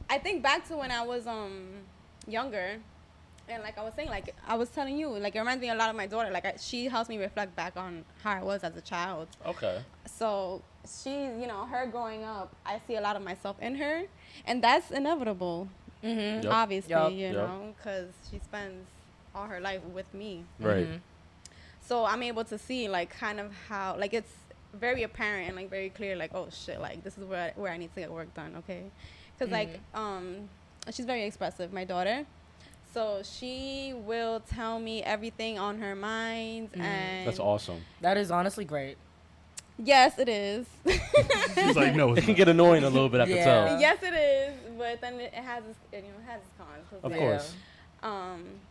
I think back to when I was younger, and like I was saying, like I was telling you, like it reminds me a lot of my daughter. Like she helps me reflect back on how I was as a child. Okay. So she, her growing up, I see a lot of myself in her, and that's inevitable, Mm-hmm. Yep. obviously, Yup. Yep. because she spends all her life with me. Right. Mm-hmm. So I'm able to see like kind of how like it's very apparent and like very clear like, oh shit, like this is where I need to get work done, okay? Because like she's very expressive, my daughter. So she will tell me everything on her mind, and That's awesome. That is honestly great. yes, it is. She's like, no, It it's can not. get annoying a little bit, I can Yeah. tell. Yes, it is. But then it has its, it has its cons. 'Cause, Of like, course.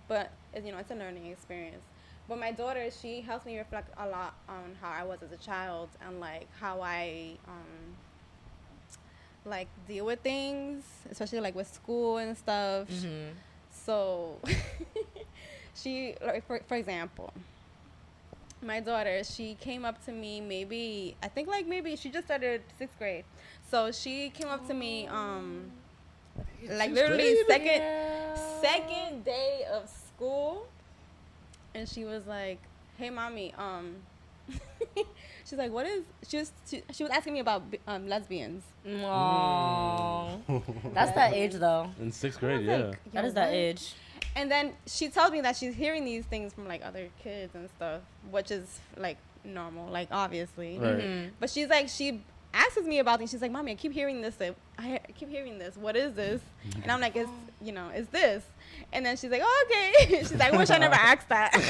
But it's a learning experience. But my daughter, she helps me reflect a lot on how I was as a child and like how I like deal with things, especially like with school and stuff. Mm-hmm. So she, like, for example, my daughter, she came up to me maybe she just started 6th grade. So she came up to me like literally second day of school, and she was like, "Hey, mommy, she's like, what is?" She was asking me about lesbians. Aww. That's that age, though. In 6th I grade, was yeah. like, That "Yo, is that what?" age. And then she tells me that she's hearing these things from like other kids and stuff, which is like normal, like obviously. Right. Mm-hmm. But she's like, she asks me about things. She's like, "Mommy, I keep hearing this. I keep hearing this. What is this?" And I'm like, "It's this." And then she's like, "Oh, okay." She's like, "I wish I never asked that." I'm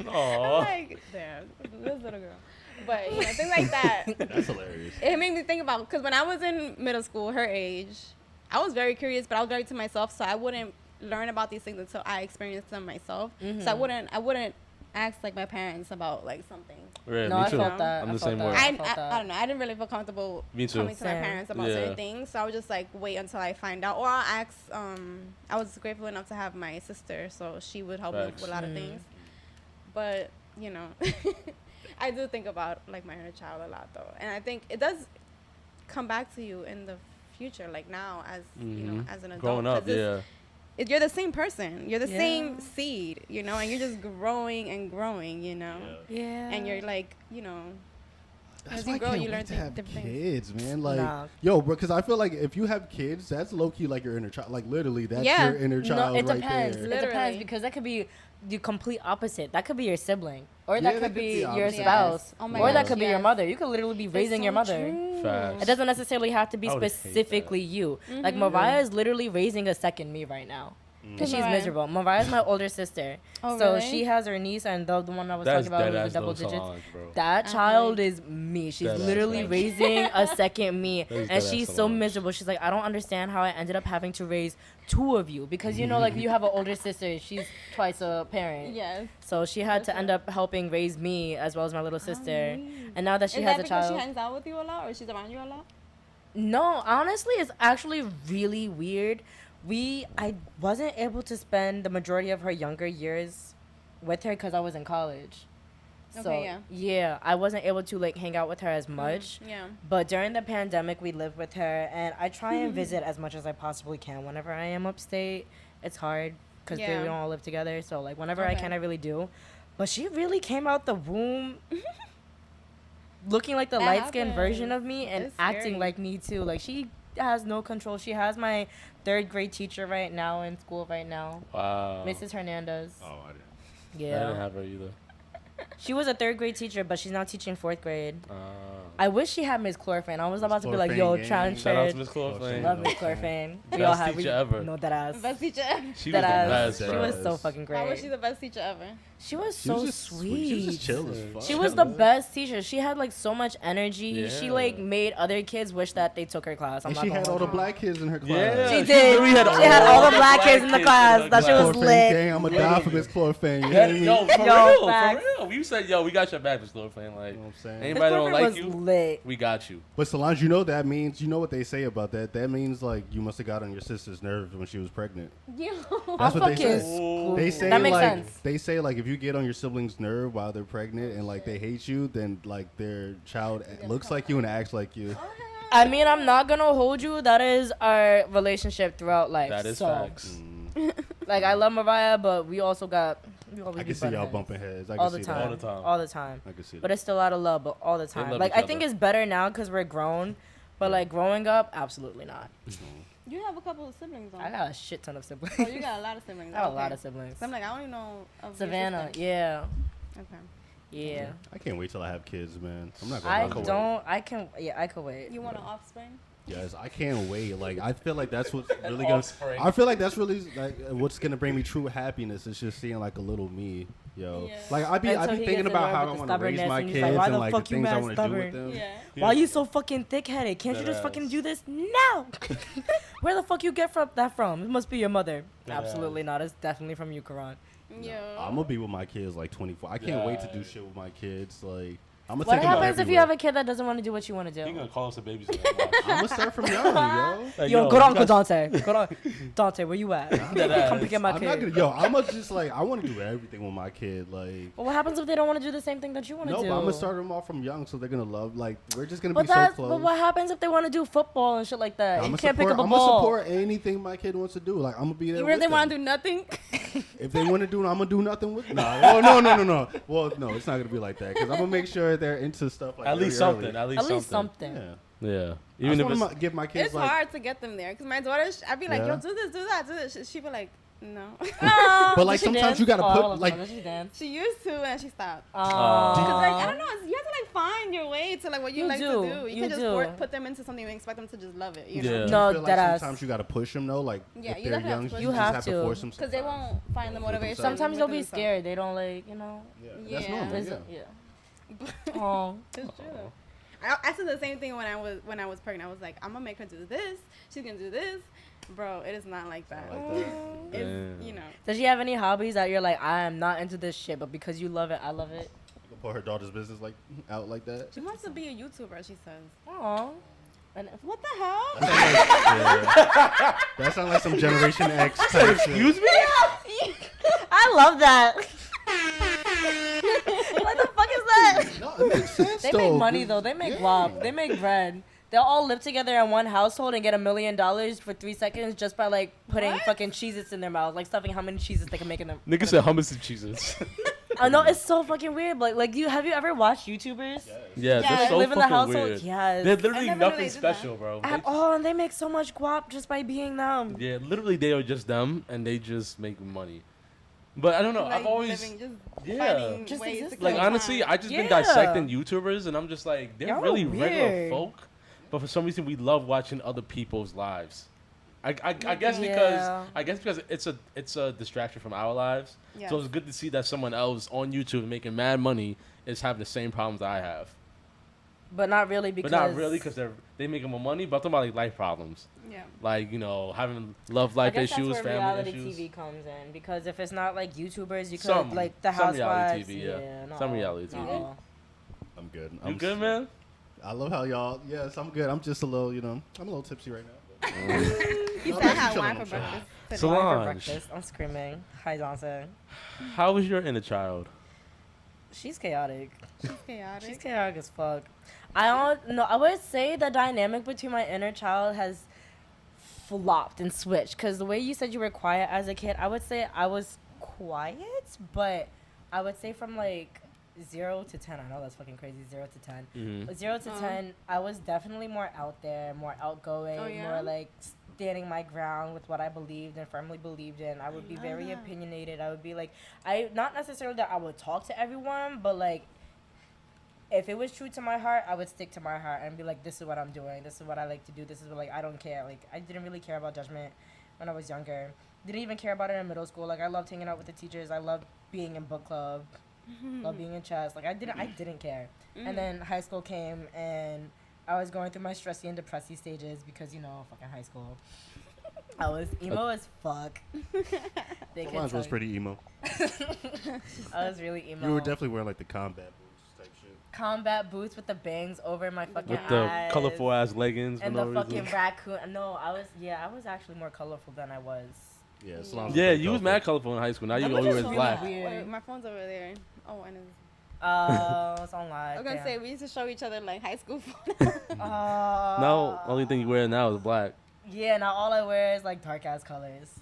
Aww. like, damn, this little girl. But things like that. That's hilarious. It made me think about, because when I was in middle school, her age, I was very curious, but I was very to myself, so I wouldn't learn about these things until I experienced them myself. Mm-hmm. So I wouldn't ask like my parents about like something. Yeah, No, me I too. felt that. I'm I the felt same that. way. I felt that. don't know. I didn't really feel comfortable Me too. coming to my Same. parents about Yeah. certain things, so I would just like wait until I find out, or I'll ask. I was grateful enough to have my sister, so she would help me Facts. with a lot of things. But I do think about like my inner child a lot though, and I think it does come back to you in the future, like now as you know, as an adult. Growing up, 'cause yeah. you're the same person. You're the Yeah. same seed, you know, and you're just growing and growing, you know. Yeah. And you're like, you know, That's as why you I grow, can't you wait learn to have different things. kids, man. Like, Nah. yo, bro, because I feel like if you have kids, that's low key like your inner child. Like, literally, that's Yeah. your inner child No, it right depends. there. It Literally. depends because that could be the complete opposite. That could be your sibling, or Yeah, that that could could be be your opposite. spouse, Yes. Oh my or that gosh, could be your yes. mother. You could literally be raising your mother. Facts. It doesn't necessarily have to be I would hate specifically you. Like Mm-hmm. Mariah is literally raising a second me right now. And she's Mariah? miserable. Mariah's my older sister. Oh, so really? she has her niece, and the one I was That's talking about dead was ass the double little digits. Solange, bro. That child is me. She's Dead ass literally Solange. raising a second me. That is And dead ass she's so Solange. miserable. She's like, I don't understand how I ended up having to raise two of you. Because, you know, like, you have an older sister. She's twice a parent. Yes. So she had to end up helping raise me as well as my little sister. And now that she Is has that a because child. she hangs out with you a lot, or she's around you a lot? No, honestly, it's actually really weird. I wasn't able to spend the majority of her younger years with her because I was in college. So, Okay, yeah, I wasn't able to, like, hang out with her as much. Yeah. But during the pandemic, we lived with her, and I try and visit as much as I possibly can. Whenever I am upstate, it's hard because Yeah. we don't all live together. So, like, whenever I Okay. can, I really do. But she really came out the womb looking like the That light-skinned version happens. of me and It's acting scary. like me, too. Like, she has no control. She has my third grade teacher right now in school right now, Wow. Mrs. Hernandez. Oh, I didn't. I Yeah. didn't have her either. She was a third grade teacher, but she's now teaching fourth grade. Uh, I wish she had Miss Chlorophane. I was Miss about to be like, Chlorophane yo, gang. transfer. shout out to Miss Chlorophane. Chlorophane. Love Miss Okay. Chlorophane. We Best all have teacher ever. No, that ass. Best teacher. She was That the ass. best, She bro. was so fucking Why was great. she the best teacher ever? She was She so was just sweet. She was just chill as fuck. She was the best teacher. She had like so much energy. She Yeah. like made other kids wish that they took her class. I'm And not she gonna had all hold the you. black kids in her class. Yeah. She She did. literally had She had all the black kids in the kids class. in That shit was class. Chlorophane lit. gang, I'm gonna die for Miss Chlorophane. You Yeah, hear me? no, for Yo, real, facts. for real. You said, yo, we got your back, Miss Chlorophane. Like, You know what I'm saying? anybody don't Chlorophane like was you, lit. we got you. But Solange, you know that means, you know what they say about that? That means like you must have got on your sister's nerves when she was pregnant. You. That's what they fucking say. school. They say That makes like sense. they say like if you get on your sibling's nerve while they're pregnant and like they hate you, then like their child looks like you and acts like you. I mean, I'm not gonna hold you. That is our relationship throughout life. That is so, facts. Like, I love Mariah, but we always I be can see y'all butting bumping heads. I all can the see time. All the time. All the time. that. I can see But that. it's still out of love, but all the time. love Like, each I think other. it's better now because we're grown. But like growing up, absolutely not. You have a couple of siblings, though. I got a shit ton of siblings. Oh, you got a lot of siblings. I have a Okay. lot of siblings. So I'm like, I don't even know of your Savannah, sister. yeah, Okay. yeah. I can't wait till I have kids, man. I'm not gonna I lie to you. don't. I can. Yeah, I could wait. You want an offspring? Yes, I can't wait. Like I feel like that's what's really gonna. Offspring. I feel like that's really like what's gonna bring me true happiness is just seeing like a little me, yo. Yeah. Like I be Until he thinking gets about annoyed how I with the want to raise stubbornness my and he's kids like, "Why and the like the fuck you things I mad want to do with stubborn?" them. Yeah. Why you so fucking thick-headed? Can't you just Deadass. fucking do this now? Where the fuck you get that from? It must be your mother. Deadass. Absolutely not. It's definitely from you, Karan. Yeah. I'm gonna be with my kids like 24. I can't wait to do shit with my kids. Like I'm gonna What take them out happens if you everywhere. have a kid that doesn't want to do what you want to He do? gonna call us a babysitter. I'm gonna start from young, yo. Like, Yo, go you down, go guys- Dante. Go down, Dante. Where you at? Deadass. Come pick up my I'm not kid. gonna, yo. I'm gonna just like I want to do everything with my kid. Like Well, what happens if they don't want to do the same thing that you want to no, do? but I'm gonna start them off from young, so they're gonna love. Like we're just gonna But be so that's. close. But what happens if they want to do football and shit like that? I'm You can't pick up a I'm ball. gonna support anything my kid wants to do. Like I'm gonna be there. Even if with they them. want to do nothing. If they want to do, I'm gonna do nothing with. No, no. Well, no, it's not gonna be like that because I'm gonna make sure they're into stuff like At least very something. early. At least At least something. something. Yeah. Yeah. I Even if just it's want to give my kids It's like. hard to get them there because my daughter, I'd be like, Yeah. yo, do this, do that, do this. She'd be like, no. But like sometimes you gotta put like. She dance. She used to and she stopped. Aw. Because like I don't know, you have to like find your way to like what you You like do. to do. You You can just do. put them into something and expect them to just love it. You Yeah. know? No, I feel like deadass. sometimes you gotta push them though. Like Yeah, if you they're definitely have young, to push you them. just You have to have force to. them. Because they won't find the motivation. Sometimes they'll be within themselves. scared. They don't like, you know. Yeah, that's Yeah. normal. There's Yeah. yeah. Oh. It's true. I said the same thing when I was pregnant. I was like, I'm gonna make her do this. She's gonna do this. Bro, it is not like that. Not like that. It's, Damn. you know. Does she have any hobbies that you're like, I am not into this shit, but because you love it, I love it? Put her daughter's business like out like that. She wants to be a YouTuber, she says. Aw. And What the hell? That sounds like some Generation X type shit. Excuse me? I love that. What the fuck is that? No, makes sense. They make money though. They make guap. They make bread. They'll all live together in one household and get $1 million for 3 seconds just by like putting fucking Cheez-Its in their mouth, like stuffing how many Cheez-Its they can make in them. Nigga said hummus and cheeses. I know it's so fucking weird. Like have you ever watched YouTubers? Yeah, Yeah, they're like so live in the fucking household. weird. Yes. They're literally never knew nothing they did special, bro. At all, and they make so much guap just by being them. Yeah, literally they are just them, and they just make money. But I don't know. Like I've always living, just yeah. finding Just ways to existing. Like kill honestly, time. I just been Yeah. dissecting YouTubers, and I'm just like they're Y'all really weird. regular folk, but for some reason we love watching other people's lives. I guess Yeah. because it's a distraction from our lives. Yeah. So it's good to see that someone else on YouTube making mad money is having the same problems I have. But not really because. But not really because they making more money. But I'm talking about like life problems, Yeah. like having love I life guess issues, that's where family reality issues. TV comes in because if it's not like YouTubers, you could Some- like the some reality Housewives. TV, yeah. not Some all, reality not TV. all. I'm good. You good, man? I love how y'all. Yes, I'm good. I'm just a little, I'm a little tipsy right now. You No, said I I'm had chilling, wine for I'm chilling. breakfast. today. So- Wine for Solange. breakfast. I'm screaming. Hi, Johnson. How was your inner child? She's chaotic. She's chaotic. She's chaotic as fuck. I don't know. I would say the dynamic between my inner child has flopped and switched. Because the way you said you were quiet as a kid, I would say I was quiet, but I would say from like 0 to 10. I know that's fucking crazy. 0 to 10. Mm-hmm. 0 to 10, I was definitely more out there, more outgoing, Oh, yeah? more like standing my ground with what I believed and firmly believed in. I would be very yeah. opinionated. I would be like, not necessarily that I would talk to everyone, but like, if it was true to my heart, I would stick to my heart and be like, this is what I'm doing. This is what I like to do. This is what, like, I don't care. Like, I didn't really care about judgment when I was younger. Didn't even care about it in middle school. Like, I loved hanging out with the teachers. I loved being in book club. Loved being in chess. Like, I didn't care. And then high school came and I was going through my stressy and depressy stages because, fucking high school. I was emo as fuck. They could Solange tell was you. pretty emo. I was really emo. You were definitely wearing like the combat boots type shit. Combat boots with the bangs over my fucking With the eyes. colorful ass leggings And for the no fucking reason. raccoon. No, I was actually more colorful than I was. Yeah, Solange Yeah, pretty you was colorful. mad colorful in high school. Now you I'm always just wear really black. weird. Wait, my phone's over there. Oh, and it's, It's on live. I was gonna damn. say we used to show each other like high school photos. Now, only thing you wear now is black. Yeah, now all I wear is like dark ass colors.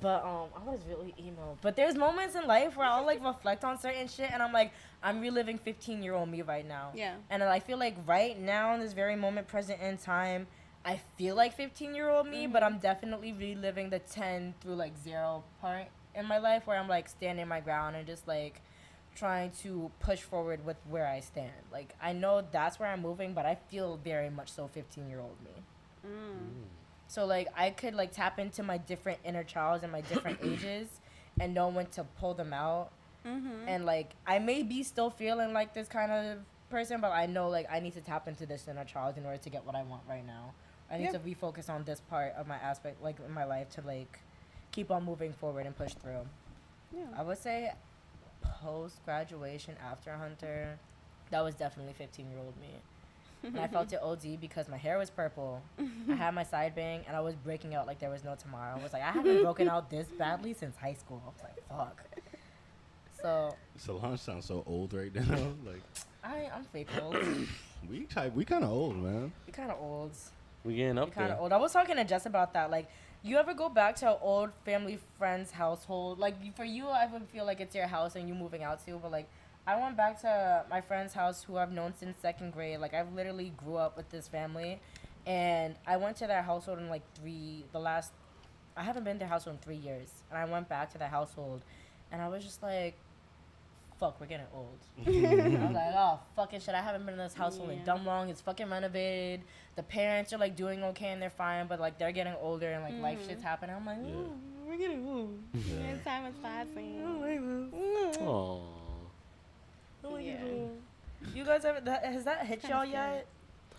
But I was really emo. But there's moments in life where I'll like reflect on certain shit and I'm like, I'm reliving 15-year-old me right now. Yeah. And I feel like right now in this very moment present in time, I feel like 15-year-old me, but I'm definitely reliving the 10 through like 0 part in my life where I'm like standing my ground and just like trying to push forward with where I stand. Like I know that's where I'm moving, but I feel very much so 15-year-old me. So like I could like tap into my different inner childs and my different ages and know when to pull them out. And like I may be still feeling like this kind of person, but I know like I need to tap into this inner child in order to get what I want right now. I need to refocus on this part of my aspect, like in my life, to like keep on moving forward and push through. Yeah. I would say post graduation after Hunter, that was definitely 15-year-old me. And I felt it OD because my hair was purple. I had my side bang and I was breaking out like there was no tomorrow. I was like, I haven't broken out this badly since high school. I was like, fuck. So Solange sounds so old right now. Like I'm fake old. we kind of old, man. You're kind of old. We getting You're up kind there. of old. I was talking to Jess about that. Like, you ever go back to an old family friend's household? Like, for you, I would feel like it's your house and you moving out to. But, like, I went back to my friend's house who I've known since 2nd grade. Like, I've literally grew up with this family. And I went to their household in, like, I haven't been to their household in 3 years. And I went back to their household. And I was just like, fuck, we're getting old. I was like, oh, fucking shit, I haven't been in this household in dumb long. It's fucking renovated. The parents are, like, doing okay and they're fine, but, like, they're getting older and, like, life shit's happening. I'm like, ooh, we're getting old. Yeah, time is passing. Aww. Yeah. You guys ever, has that hit y'all yet?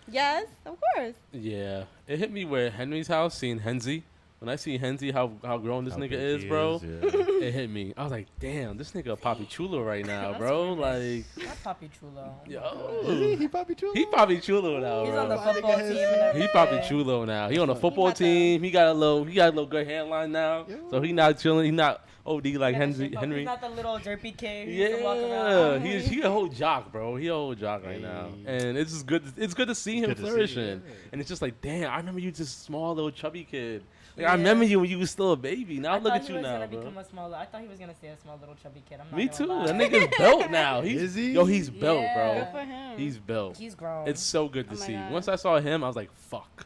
Yes, of course. Yeah, it hit me where Henry's house, seeing Henzy. When I see Henzy, how grown this How nigga big is, he bro. yeah. it hit me. I was like, damn, this nigga a Papi Chulo right now, bro. Like, Not Papi Chulo. yo, He Papi Chulo. he Papi Chulo now, He's bro. on the football team and everything. He Papi Chulo now. He on the football about to- team. He got a little good handline now. Yo. So he not chilling. He not OD like Got that Henry. shit up. Henry. He's not the little derpy kid who used to walk Yeah, around. he a whole jock, bro. He a whole jock right now, Hey. and it's just good. It's good to see him good to see, flourishing, yeah. and it's just like, damn, I remember you just small little chubby kid. Like I remember you when you was still a baby. Now I look thought at he you was now, gonna bro. become a small. I thought he was gonna stay a small little chubby kid. I'm not Me gonna too. lie. That nigga's built now. He's, Is he? Yo, he's built, Yeah. bro. Good for him. He's built. He's grown. It's so good to Oh my see. God. Once I saw him, I was like, fuck.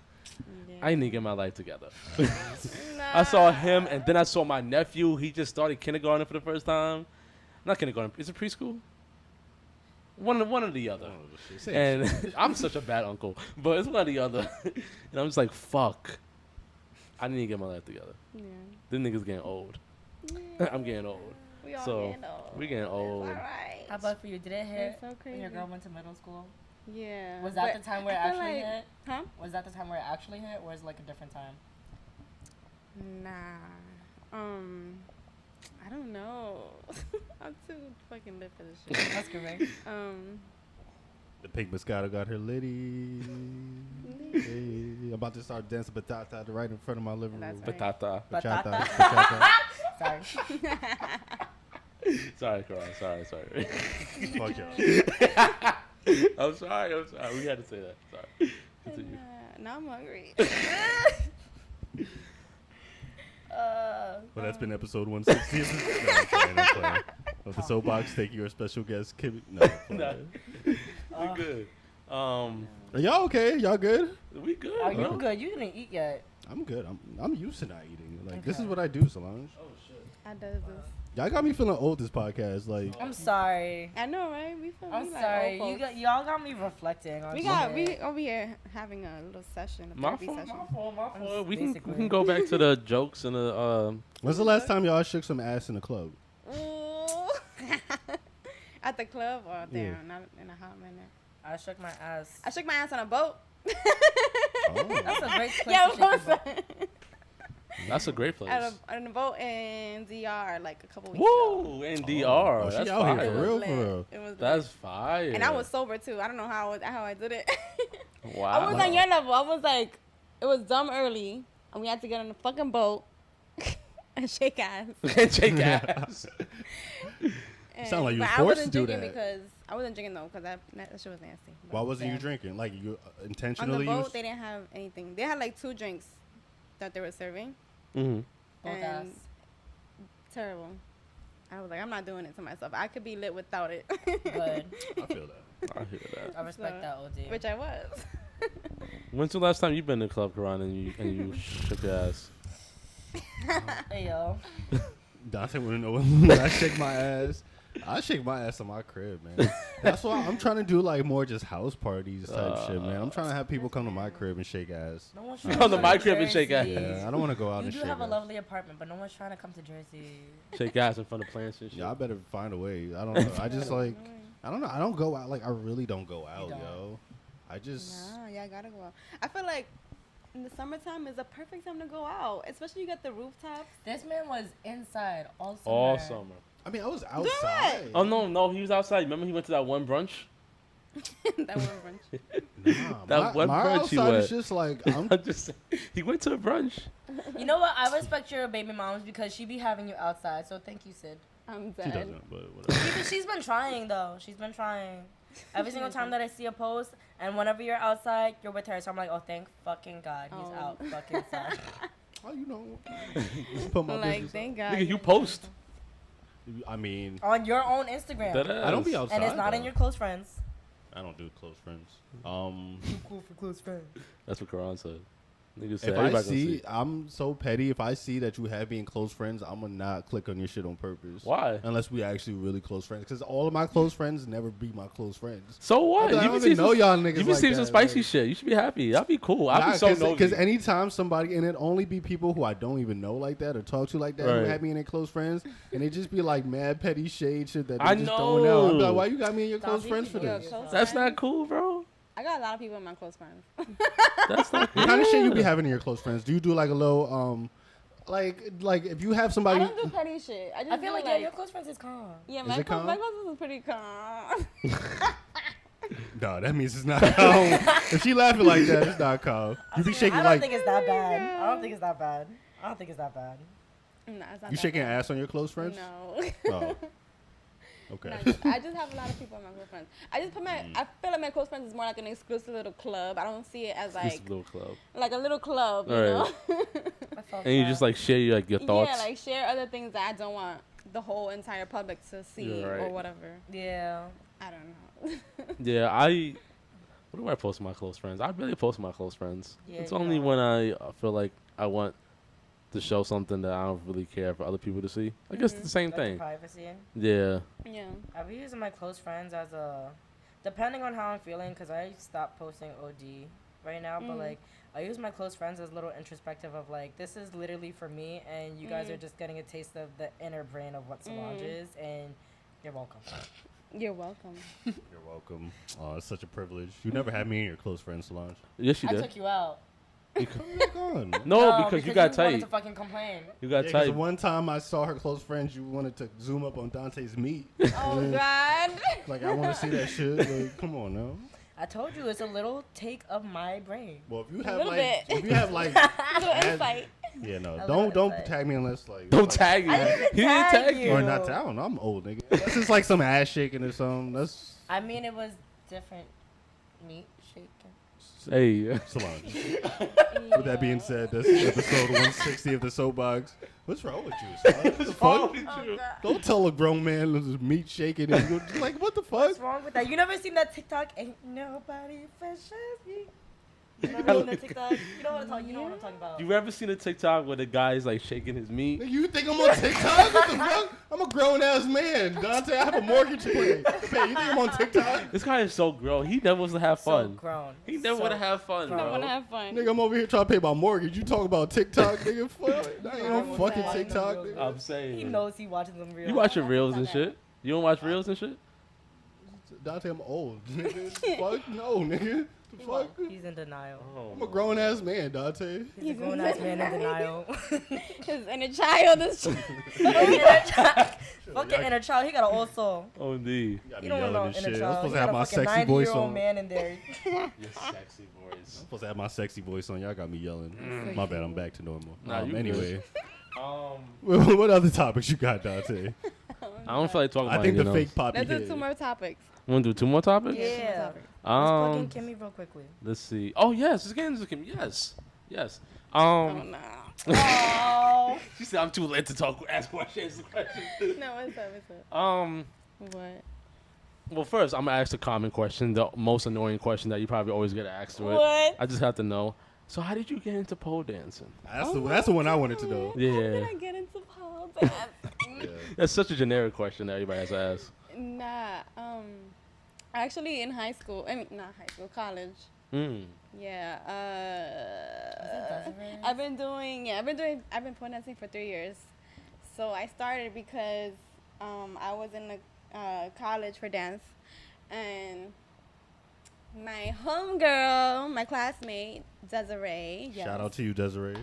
Yeah. I need to get my life together. Nah. I saw him, and then I saw my nephew. He just started kindergarten for the first time. Not kindergarten. Is it preschool? One or the other. Oh, shit. Say And I'm such a bad uncle, but it's one or the other. And I'm just like, fuck. I need to get my life together. Yeah. Them niggas getting old. Yeah. I'm getting old. We all So, getting old. we getting old. It's all right. How about for you? Did it hit It's so when crazy. your girl went to middle school? Yeah. Was that But the time where it I feel actually like- hit? Huh? Was that the time where it actually hit, or is it like a different time? Nah. I don't know. I'm too fucking lit for this shit. That's correct. The pink Moscato got her litty. Hey, I'm about to start dancing batata right in front of my living That's room. right. Batata. Bachata. Batata. Bachata. Sorry. Sorry, Karan. Sorry. Fuck y'all. I'm sorry. We had to say that. Sorry. Continue. Now I'm hungry. Well, that's been episode 160. No, I'm playing. Of the Soapbox, taking your special guest, Kim. No, I'm playing. Nah. We good. Are y'all okay? Y'all good? We good. Are you bro. good? You didn't eat yet. I'm good. I'm used to not eating. Like this is Okay. what I do, Solange. I does this. Y'all got me feeling old this podcast. Like I'm sorry. I know, right? We feel I'm we like sorry. old folks. Y'all got me reflecting on we shit. over here having a little session, a My therapy fault. session. My fault. We Basically. can go back to the jokes and the when's the last time y'all shook some ass in the club? Ooh. At the club or Yeah. there, not in a hot minute. I shook my ass. I shook my ass on a boat. Oh. That's a great place Yeah, to shake your what's butt. that? That's a great place. On a boat in DR like a couple weeks Woo! ago. In DR. Oh, she That's out here fire. for real, Lit. for real. It was lit. That's fire. And I was sober too. I don't know how I did it. Wow. I was on your level. I was like, it was dumb early, and we had to get on the fucking boat and shake ass. Shake ass. Sound like you but was I forced wasn't to do drinking that. because I wasn't drinking though because that shit was nasty. But Why wasn't you damn. drinking? Like you On the intentionally boat? used? They didn't have anything. They had like 2 drinks that they were serving. Mm-hmm. Both And ass. terrible. I was like, I'm not doing it to myself. I could be lit without it. Good. I feel that. I hear that. I respect So- that, OD. Which I was. When's the last time you been to Club Karan and you shook your ass? Hey, yo. Dante want to know when I shake my ass. I shake my ass on my crib, man. That's why I'm trying to do like more just house parties type shit, man. I'm trying to have people come to my crib and shake ass. No one's Come trying to to my come crib and shake ass. Jersey. Yeah, I don't want to go out You and do shake have a ass. lovely apartment, but no one's trying to come to Jersey. Shake ass in front of plants and shit. Yeah, I better find a way. I don't know. I just like, I don't know. I don't go out. Like, I really don't go out, don't. yo. I just, Nah, yeah, I gotta go out. I feel like in the summertime is the perfect time to go out, especially you got the rooftops. This man was inside all summer. All summer. I mean, I was outside. Oh no, he was outside. Remember he went to that one brunch? That one brunch. Nah, That one my brunch he outside went. is just like, I'm I'm just saying, he went to a brunch. You know what? I respect your baby moms because she be having you outside. So thank you, Sid. I'm She dead. doesn't, but whatever. She's been trying though. She's been trying. Every single time that I see a post, and whenever you're outside, you're with her. So I'm like, oh, thank fucking God, he's Oh. out fucking side. Oh, you know, put my I'm like, business thank God. Nigga, you post. out. I mean, On your own Instagram, That I don't be ass. outside. and it's not in though. your close friends. I don't do close friends. Cool for close friends. That's what Karan said. Nigga said If I everybody gonna see, I'm so petty. If I see that you have me in close friends, I'm gonna not click on your shit on purpose. Why? Unless we actually really close friends, because all of my close friends never be my close friends. So what? I don't been even seeing know some- y'all niggas You been like seeing some that, spicy like- shit. You should be happy. I'd be cool. I'd be so nosy. Because anytime somebody, and it only be people who I don't even know like that or talk to like that who Right. have me in their close friends, and they just be like mad petty shade shit that they I just don't know. know. I'm like, why you got me in your Stop close being friends for yo, this? close That's friends. not cool, bro. I got a lot of people in my close friends. That's not What kind of shit you be having in your close friends? Do you do like a little Like if you have I somebody. don't do petty shit. I just I feel do, like yeah, your close friends is calm. yeah, Is my it calm? my closest is pretty calm. No, that means it's not calm. If she laughing like that, it's not calm. You be shaking I don't like think it's that bad. I don't think it's that bad. Nah, it's not you that shaking bad. ass on your close friends. No. Oh. Okay. No, I just have a lot of people in my close friends. I just put my. I feel like my close friends is more like an exclusive little club. I don't see it as This like little club. a little club, you Right. know. And you just like share your thoughts. Yeah, like share other things that I don't want the whole entire public to see You're right. or whatever. Yeah. I don't know. Yeah, what do I post to my close friends? I really post to my close friends. Yeah, It's you only are. when I feel like I want to show something that I don't really care for other people to see. I guess it's the same Like your thing. privacy. Yeah. Yeah. I've been using my close friends as a, depending on how I'm feeling, because I stopped posting OD right now, but like I use my close friends as a little introspective of like, this is literally for me, and you guys are just getting a taste of the inner brain of what Solange is, and you're welcome. You're welcome. You're welcome. Oh, it's such a privilege. You never had me in your close friends, Solange. Yes, you I did. took you out. Gone. No, because you got wanted tight. to fucking complain. You got Yeah, 'cause tight. the one time I saw her close friends, you wanted to zoom up on Dante's meat. Oh God. Like, I want to see that shit. Like, come on now. I told you it's a little take of my brain. Well, if you have little like, bit. if you have like, Little add- insight. yeah, no, A don't little insight. tag me unless like, Don't like, tag you. I didn't even He didn't tag tag you. you. Or not tag. I don't know, I'm old, nigga. Unless it's like some ass shaking or something. That's I mean, it was different meat shaking. Hey. Solange. With that being said, this is episode 160 of the Soapbox. What's wrong with you, Solange? What the fuck? Don't tell a grown man there's meat shaking and you go, like, what the fuck? What's wrong with that? You never seen that TikTok? Ain't nobody fresh as me. You never seen that TikTok? You know what I'm talking about. You ever seen a TikTok where the guy's like shaking his meat? Nigga, you think I'm on TikTok? What the fuck? I'm a grown ass man, Dante. I have a mortgage to pay. You think I'm on TikTok? This guy is so grown. He never wants to have So fun. grown. He never want to have fun, grown. I want to bro. have fun. Nigga, I'm over here trying to pay my mortgage. You talk about TikTok, nigga. Fuck. That ain't no Grown fucking man. TikTok, nigga. I'm saying. He knows he watches them real. You watching reels and shit? You don't watch reels and shit? Dante, I'm old, nigga. Fuck no, nigga. The fuck? He's in denial. I'm a grown ass man, Dante. He's a grown ass man in denial. His inner child is. Fucking inner child. He got an old soul. Oh, indeed. You got You me don't yelling know and inner shit. I'm child. supposed He to have got a my fucking sexy voice 90-year-old on. man in there. Your sexy voice. I'm supposed to have my sexy voice on. Y'all got me yelling. My bad. I'm back to normal. Nah, you anyway, good. what other topics you got, Dante? I don't feel like talking about I think anything the else. fake poppy Let's do hit. 2 more topics. Want to do 2 more topics? Yeah. Let's plug in Um, Kimmy real quickly. let's see. Oh yes, let's get into Kim. Yes, yes. Oh no. Oh. She said I'm too late to talk. Ask questions. No, what's up? What? Well, first I'm gonna ask the common question, the most annoying question that you probably always get asked to it. What? I just have to know. So how did you get into pole dancing? That's the one I wanted to know. How did Yeah, I get into pole dance? Yeah. that's such a generic question that everybody has to ask. Nah. Actually, in high school. I mean, not high school. College. Mm. Yeah. Desiree? I've been pole dancing for 3 years. So I started because I was in the college for dance, and my homegirl, my classmate Desiree. Yes. Shout out to you, Desiree.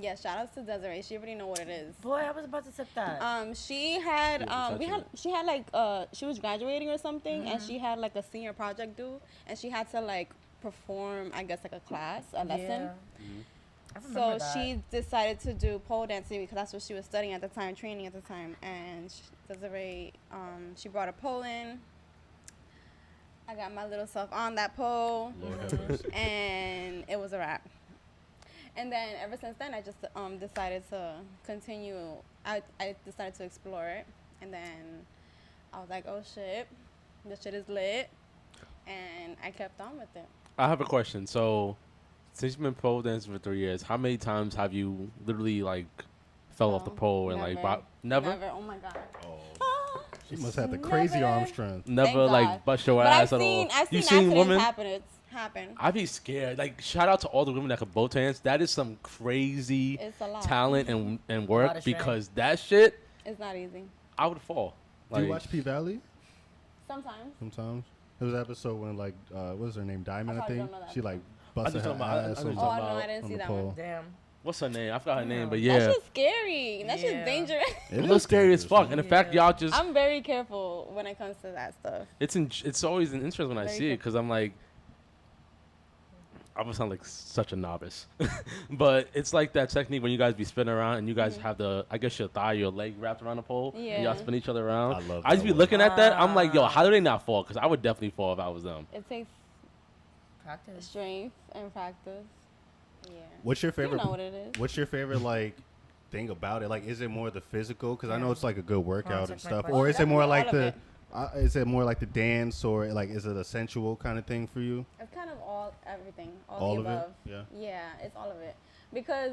Yeah, shout out to Desiree. She already know what it is. Boy, I was about to sip that. She had Yeah, she had like she was graduating or something, and she had like a senior project due, and she had to like perform, I guess, like a class, a lesson. I So remember that. she decided to do pole dancing because that's what she was studying at the time, training at the time. And Desiree, she brought a pole in. I got my little self on that pole, Lord have mercy. and it was a wrap. And then ever since then, I just decided to continue. I decided to explore it, and then I was like, oh shit, this shit is lit, and I kept on with it. I have a question. So, since you've been pole dancing for 3 years, how many times have you literally like fell off the pole and like never? Never. Oh my god. Oh, she must have the crazy Never. arm strength. Never Thank like God. bust your But ass I've at seen all. You accidents women? happen. I'd be scared. Like, shout out to all the women that can boat dance. That is some crazy It's a lot. talent and lot work of strength. because that shit, It's not easy. I would fall. Do you watch P Valley? Sometimes. Sometimes. There was an episode when like what was her name? Diamond, I probably think. don't know that She like I busted just her talking about- I ass just on, talking Oh, about no, I didn't on see the that pole. one. Damn. What's her name? I forgot her name, but That yeah. shit's scary. That shit's Yeah. dangerous. It looks scary as fuck. And the fact Yeah. y'all just, I'm very careful when it comes to that stuff. it's always an interest when I Very see it good. because I'm like, I would sound like such a novice, but it's like that technique when you guys be spinning around and you guys have I guess your thigh, your leg wrapped around the pole, and y'all Yeah. spin each other around. I love I just that be one. looking at that. I'm like, yo, how do they not fall? Because I would definitely fall if I was them. It takes Practice. strength and practice. Yeah. What's your favorite? You know what it is. What's your favorite like thing about it? Like, is it more the physical? Because I know Yeah. it's like a good workout and check my stuff, question. or is it more like All of the? it. Is it more like the dance, or like is it a sensual kind of thing for you? It's kind of everything, all All the of it? above. Yeah. Yeah, it's all of it. Because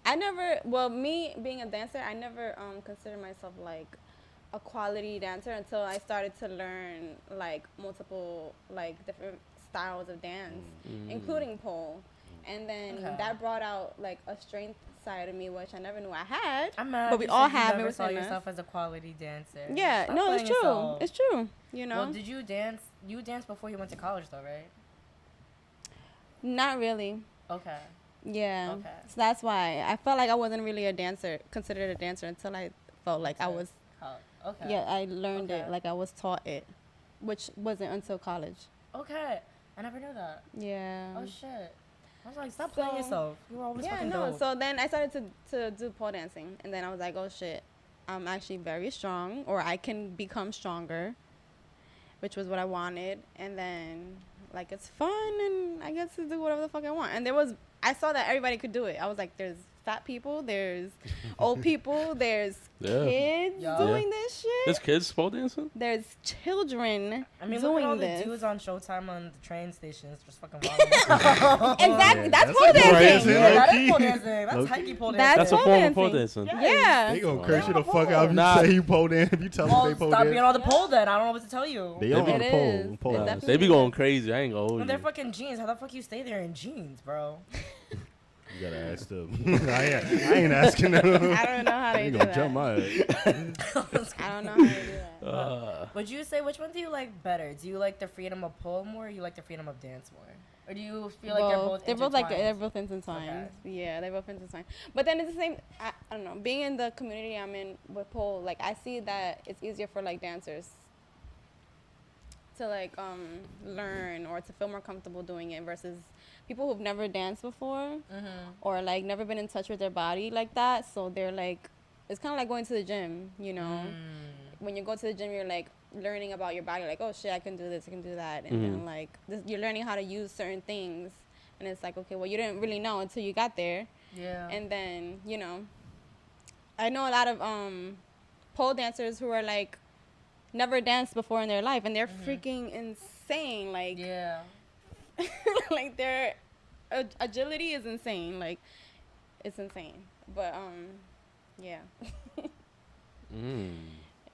I never, well, me being a dancer, I never considered myself like a quality dancer until I started to learn like multiple like different styles of dance, including pole. And then Okay. that brought out like a strength side of me, which I never knew I had. I'm mad. But we you all said you have it never within saw us. yourself as a quality dancer. Yeah, Stop no, it's playing true. yourself. It's true. You know, Well, did you dance? You danced before you went to college, though, right? not really. Okay. Yeah. Okay. So that's why I felt like I wasn't really a dancer, considered a dancer until I felt like I was. College. Okay. Yeah, I learned Okay. it, like I was taught it, which wasn't until college. Okay. I never knew that. Yeah. Oh shit. I was like, stop playing So- yourself. You were always Yeah, fucking no. dope. So then I started to do pole dancing, and then I was like, oh shit, I'm actually very strong, or I can become stronger, which was what I wanted. And then like it's fun, and I get to do whatever the fuck I want. And I saw that everybody could do it. I was like, there's fat people, there's old people, there's Yeah. kids Yeah. doing this shit. There's kids pole dancing? There's children I mean, doing look at all this. the dudes on Showtime on the train stations just fucking wild. Exactly. Yeah, That's that's pole like pole dancing. dancing. Yeah, that Low-key. is pole dancing. That's Low-key. hikey pole dancing. That's That's a pole form of pole dancing. dancing. Yeah. They gonna Yeah. curse you the fuck out if you Nah. say you pole dance. If you tell them Well, they pole stop dance. being on the pole then. I don't know what to tell you. They on It the is. pole. Pole It dance. definitely They be going crazy. I ain't gonna hold When they're you. fucking jeans, how the fuck you stay there in jeans, bro? You gotta ask them. I ain't asking them. I don't know how They they do gonna that. jump my head. I don't know how they do that. Would you say which one do you like better? Do you like the freedom of pole more, or you like the freedom of dance more? Or do you feel like they're both like intertwined? they're both intertwined. Okay. Yeah, they're both intertwined. But then it's the same. I don't know. Being in the community I'm in with pole, like I see that it's easier for like dancers to like learn or to feel more comfortable doing it versus people who've never danced before or like never been in touch with their body like that. So they're like, it's kind of like going to the gym, you know. When you go to the gym, you're like learning about your body, like, oh shit, I can do this, I can do that, and then like you're learning how to use certain things, and it's like, okay, well, you didn't really know until you got there, Yeah. and then I know a lot of pole dancers who are like never danced before in their life, and they're freaking insane, like Yeah. like their agility is insane, like it's insane, but yeah.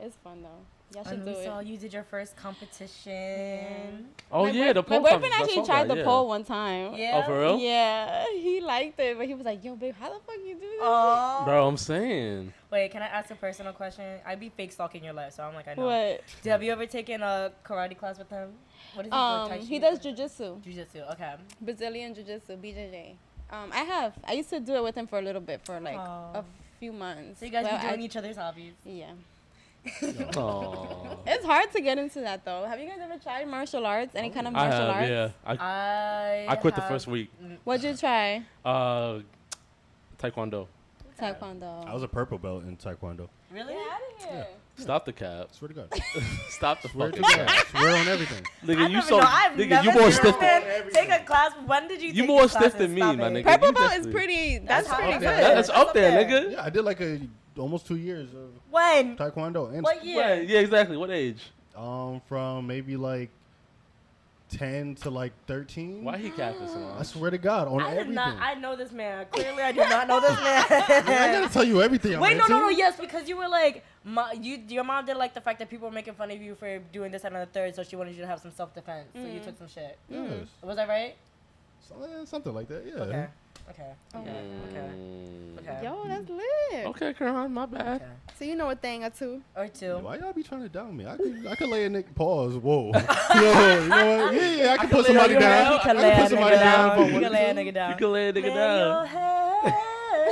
It's fun though. Y'all should And do we it. saw you did your first competition. Oh, yeah, the my pole boyfriend contest. I actually saw tried that, the yeah. pole one time. Yeah. Oh, for real? Yeah, he liked it, but he was like, "Yo, babe, how the fuck you do this?" Oh. Bro, I'm saying. Wait, can I ask a personal question? I'd be fake stalking your life, so I'm like, I know. What? Have you ever taken a karate class with him? What does he do? Tai He Chi? does jujitsu, Jiu-jitsu. Okay. Brazilian jujitsu, BJJ. I used to do it with him for a little bit, for like Aw. a few months. So you guys Well, be doing each other's hobbies. Yeah. Oh. It's hard to get into that though. Have you guys ever tried martial arts? Any kind of I martial have, arts? yeah. I quit the first week. What'd you try? Taekwondo. Taekwondo. I was a purple belt in Taekwondo. Really? Get out of here. Stop the cap. Swear to God. Stop the Swear fucking to cap. God. Swear on everything. Nigga, you I've so never nigga, you seen more this stiff. man take a class. When did you? You take more these stiff classes? than me, Stop my it. nigga. Purple You belt is definitely- pretty. That's That's pretty up good. there. That's up there, nigga. Yeah, I did like almost 2 years of When? Taekwondo. And What year? Right, yeah, exactly. What age? From maybe like 10 to like 13. Why he cap this I on? swear to God, on I did everything. not. I know this man. Clearly, I did not know this man. I gotta tell you everything. I'm Wait, no, into. no, no. Yes, because you were like, your mom did like the fact that people were making fun of you for doing this and the third, so she wanted you to have some self-defense. So you took some shit. Yes. Was that right? Something like that, yeah. Okay. Okay. Okay. Okay. Okay. Yo, that's lit. Okay, Karan, my bad. Okay. So you know a thing or two. Or two. Why y'all be trying to down me? I could lay a nigga pause. Whoa. You know what? Yeah, I can put somebody down. You can I lay can a put somebody nigga down. down. for You one can lay a or two. nigga down. You can lay a nigga Lay down. your head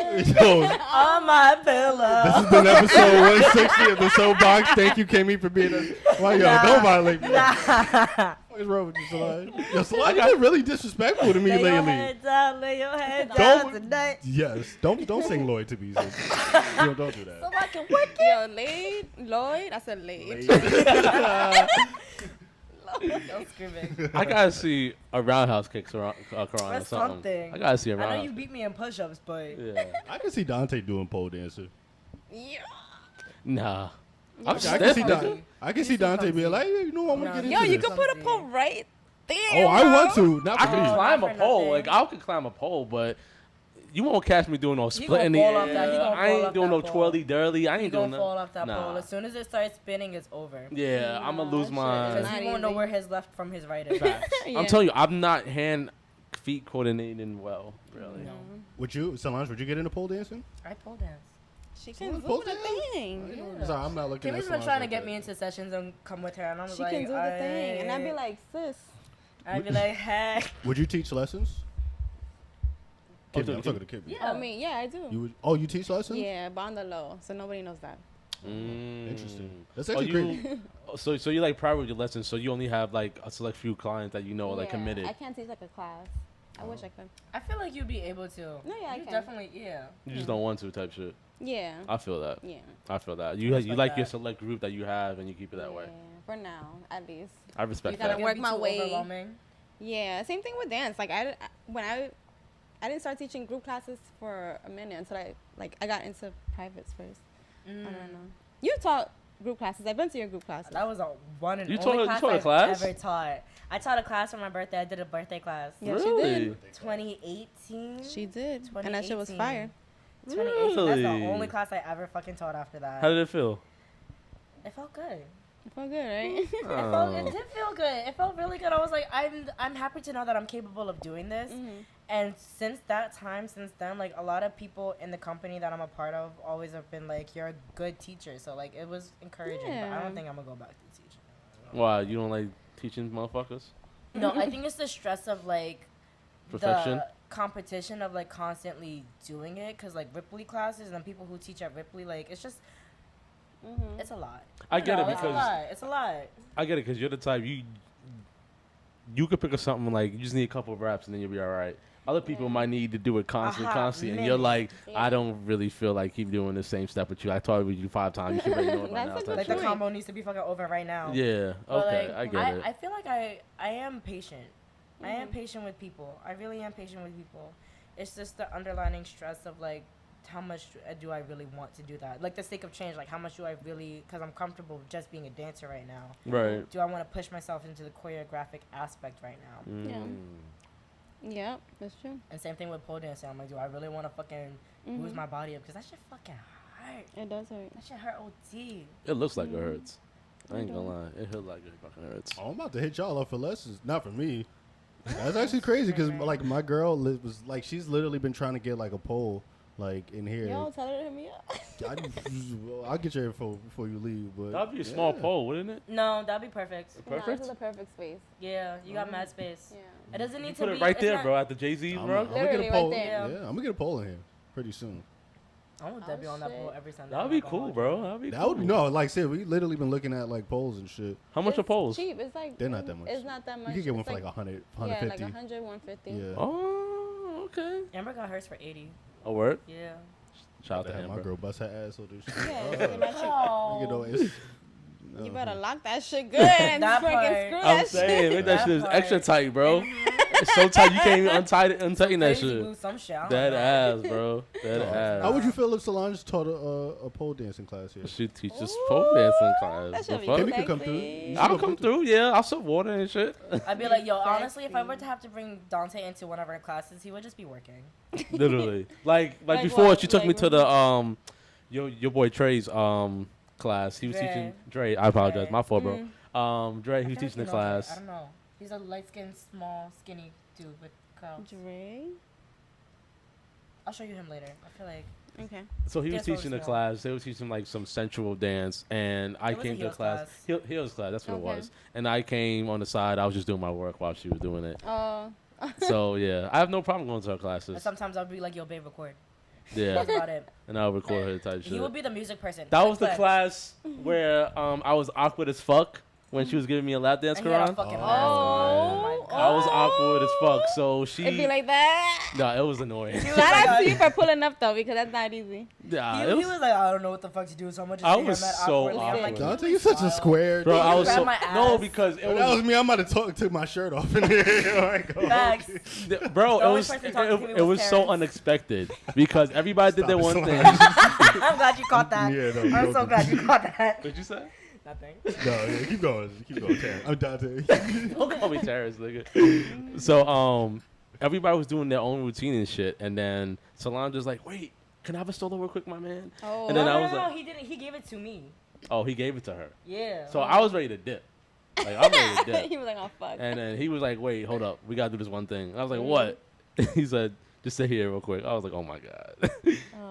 Yo, On my pillow. this has been episode 160 of the Soapbox. Thank you, Kimmy, for being a. Why, yo, don't violate me. What is wrong with you, Solange? Yo, Solange, you've been really disrespectful to me Lay your lately. head down, lay your head Don't- down tonight. Yes, don't sing Lloyd to me. Sis. Don't do So that. I can work Yo, Lloyd. I said Lloyd. Don't screaming. I gotta see a roundhouse kick around or That's something. something. I gotta see a I know roundhouse. you beat me in push-ups, but Yeah. I can see Dante doing pole dancer. Yeah. Nah. I I'm can stiff, see nigga. Dante. I can see Dante being like, hey, you know, I'm gonna get into Yo, you this. can put a pole right there. Oh, I bro. want to. Not I for can me. climb not a for pole. nothing. Like I can climb a pole, but you won't catch me doing no He split in the gonna fall off that- he air. gonna I fall ain't off doing that no pole. twirly dirly. I you ain't doing gonna fall off that nah. pole. As soon as it starts spinning, it's over. Yeah, I'm gonna lose that my. shit Because is he Not won't know easy. where his left from his right is. Yeah. I'm telling you, I'm not feet coordinating well, really. No. Would you, Solange, would you get into pole dancing? I pole dance. She Someone can do pole the dance? thing. Sorry, I'm not looking at Kimmy's been Solange trying to like get that. me into sessions and come with her, and I was She like, can do the thing. And I'd be like, sis. I'd be like, hey. Would you teach lessons? Oh, Kimmy, I'm talking to Kimmy. Yeah. I mean, yeah, I do. You teach lessons? Yeah, but on the low, so nobody knows that. Interesting. That's Oh, actually great. so you like private with your lessons, so you only have like a select few clients that you know are like Yeah, committed. I can't teach like a class. I wish I could. I feel like you'd be able to. No, yeah, I you can. definitely, yeah. You just don't want to type shit. Yeah. I feel that. Yeah. I feel that. You Respect like your that. select group that you have, and you keep it that way. Yeah, for now, at least. I respect You that. gotta work be my too way. overwhelming. Yeah, same thing with dance. Like when I didn't start teaching group classes for a minute until I got into privates first. I don't know. You taught group classes. I've been to your group classes. That was a one and You only taught- class you taught a I've class? ever taught. I taught a class for my birthday. I did a birthday class. Yeah, Really? she did. 2018. She did, and that shit was 2018. fire. 2018. That's the Really? only class I ever fucking taught after that. How did it feel? It felt good. It felt good, right? It did feel good. It felt really good. I was like, I'm happy to know that I'm capable of doing this. Mhm. And since then, like a lot of people in the company that I'm a part of always have been like, you're a good teacher. So like it was encouraging. But I Yeah. don't think I'm gonna go back to teaching. Why you don't like teaching motherfuckers? No, I think it's the stress of like Perfection? the competition of like constantly doing it. Cause like Ripley classes and then people who teach at Ripley, like it's just Mhm. it's a lot. I get No, it it's a because lot. It's a lot. I get it because you're the type you could pick up something like you just need a couple of reps and then you'll be all right. Other people Yeah. might need to do it constantly, and you're minute. like, Yeah. I don't really feel like keep doing the same step with you. I taught it with you 5 times. You should already know it by That's now. a good type Like the shit. point. combo needs to be fucking over right now. Yeah. But, Okay. like, I get it. I feel like I am patient. I am Mhm. patient with people. I really am patient with people. It's just the underlining stress of like, how much do I really want to do that? Like the sake of change. Like how much do I really? Because I'm comfortable with just being a dancer right now. Right. Do I want to push myself into the choreographic aspect right now? Yeah. Mm. Yeah, that's true. And same thing with pole dancing. I'm like, do I really want to fucking lose my body up? Because that shit fucking hurt. It does hurt. That shit hurt OD. It looks like it hurts. I ain't gonna lie. It hurt like it fucking hurts. Oh, I'm about to hit y'all up for lessons. Not for me. That's actually crazy because like my girl was like she's literally been trying to get like a pole like in here. Yo, tell her to hit me up. I'll get your info before you leave. But That'd be a small yeah. pole, wouldn't it? No, that'd be perfect. Nah, Perfect. this is the perfect space. Yeah, you got mad space. Yeah. It doesn't need You to put be it right it's there, not- bro, at the Jay-Z, I'm bro. gonna get Literally a right pole. there. Yeah, I'm gonna get a pole in here pretty soon. I would Oh, definitely on that shit. pole every Sunday. That'd I'm be not gonna cool, hold bro. you. That'd be That cool. would no, like I said, we literally been looking at like poles and shit. How much are It's poles? cheap. It's like They're not that much. It's not that much. You could get one It's for like 100, yeah, 150. like 100, 150. Yeah. Oh, okay. Amber got hers for 80. A word? Yeah. Shout out to Damn, my Amber. girl bust her ass on this shit. Yeah, it's pretty much- Oh. You know, it's, You better lock that shit good and That freaking part. screw I'm that saying, shit. make that That shit part. extra tight, bro. It's so tight you can't even untighten that Crazy shit. move, some shit. I don't Dead know. ass, bro. Dead how ass. would you feel if Solange taught a pole dancing class here? She teaches pole dancing class. That The should be fuck? Kimmy could come sexy. through. You I'll should come come through, yeah. I'll sip water and shit. I'd be like, yo, honestly, if I were Sexy. to have to bring Dante into one of our classes, he would just be working. Literally. Like Like before what? she took me Like to the your boy Trey's class. He was Dre. teaching Dre. I apologize. Dre. My fault, bro. Mm. Dre, I he was feel teaching the like you know Dre. class. I don't know. He's a light-skinned, small, skinny dude with curls. Dre? I'll show you him later. I feel like So Okay. he was Guess what teaching the was class. They was teaching like some sensual dance, and I It was a came to the heels class. class. Heels class. That's what Okay. it was. And I came on the side. I was just doing my work while she was doing it. Oh. So yeah, I have no problem going to her and classes. sometimes I'll be like, yo, babe, record. Yeah. That's about it. And I'll record her type shit. He would be the music person. That was the Flex. class where I was awkward as fuck when she was giving me a lap dance, And he had a Karan. fucking Oh. mask on. Oh. my I was God. awkward as fuck. So she. It'd be like that. Nah, it was annoying. Shout out to you for pulling up though, because that's not easy. Nah, He it was was, like, I don't know what the fuck to do, so I'm gonna just I sit here was mad so awkwardly. I'm like, awkward. Dante, can you such a smile? square. bro. dude. I was grab so my no ass. because it If that was was me, I'm about to took my shirt off in here. Like, oh, Facts. bro. The It only was person talking to me it was was so Terrence. unexpected because everybody did Stop their it, one Solange. thing. I'm glad you caught that. Yeah, no, I'm don't so do glad you caught that. What'd you say? Nothing. No, yeah, keep going, Terrence. I'm Dante. Don't call me Terrence, nigga. So everybody was doing their own routine and shit, and then Solange was like, "Wait, can I have a solo real quick, my man?" Oh. And then no, I was no, like, he didn't. He gave it to me. "Oh, he gave it to her." Yeah. So I was ready to dip. Like I'm ready to dip. He was like, oh fuck. And then he was like, "Wait, hold up, we gotta do this one thing." I was like, Mhm. "What?" He said, "Just sit here real quick." I was like, "Oh my god."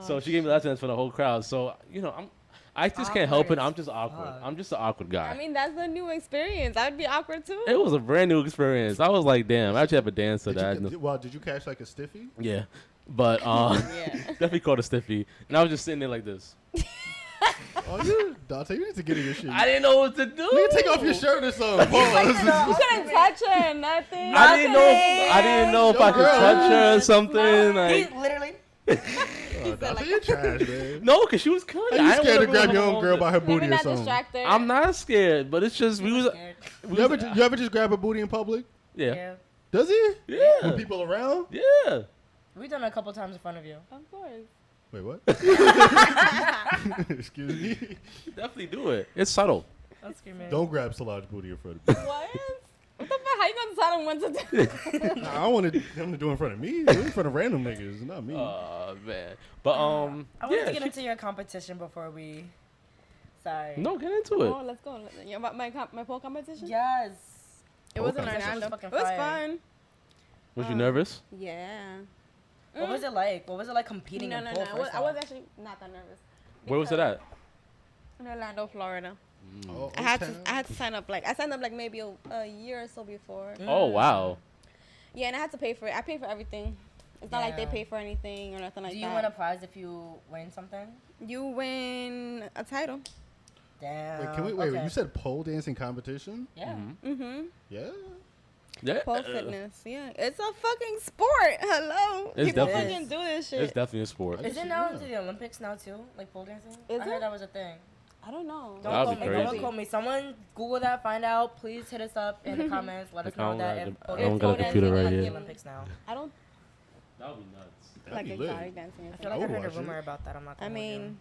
So she gave me lap dance for the whole crowd. So I just can't help it. Awkward I'm just awkward. fuck. I'm just an awkward guy. I mean, that's a new experience. I'd be awkward too. It was a brand new experience. I was like, "Damn, I actually have a dance to Did that." you, well, did you catch like a stiffy? Yeah, but Yeah. definitely called a stiffy, and I was just sitting there like this. Oh, yeah, Dante, you need to get in your shit. I didn't know what to do. Nigga, take off your shirt or something. You Pause. couldn't touch her or nothing. I didn't know if I could touch her or something. He Like, literally. Oh, Dante, you're trash, man. no, cause she was cutting. Are you I didn't scared to wanna grab ruin your her own whole girl day. by her Let booty me or not something? distract her. I'm not scared, but it's just we was. Scared. You ever just grab a booty in public? Yeah. Does he? Yeah. With people around? Yeah. We've done it a couple times in front of you. Of course. Wait, what? Excuse me. Definitely do it. It's subtle. Don't scream it. Don't grab Solange booty in front of me. What? What the fuck? How you gonna decide on when to do? Nah, I wanted him to do it in front of me. Do it in front of random niggas, not me. Oh man. But I wanted yeah. to get into your competition before we. Sorry. No, get into it. Oh, let's go. Yeah, my pole competition. Yes. It was in Okay. Orlando. That shit was It fucking was fire. fun. Was you nervous? Yeah. What was it like? What was it like competing No, in no, pole? no. first I was off? actually not that nervous. Where was it at? In Orlando, Florida. Oh, I had okay. to sign up I signed up like maybe a year or so before. Oh wow. Yeah, and I had to pay for it. I paid for everything. It's not like they Yeah. pay for anything or nothing like Do that. you win a prize if you win something? You win a title. Damn. Wait, can we wait? okay. You said pole dancing competition? Yeah. Mm-hmm. Yeah. Yeah. Pole fitness. Yeah, it's a fucking sport. Hello. It's People definitely- fucking do this shit. It's definitely a sport. Is it now into the Olympics now too? Like pole dancing? Is I it? heard that was a thing. I don't know. Don't That'd quote be me. crazy. Don't quote me. Someone Google that. Find out. Please hit us up in the comments. Let us know that if pole I don't dancing got a is computer right at the here. Olympics now. I don't That would be nuts. That'd like be lit. exotic dancing. Or I feel something. like I would heard a watch rumor it. about that. I'm not. I Gonna hold you. mean,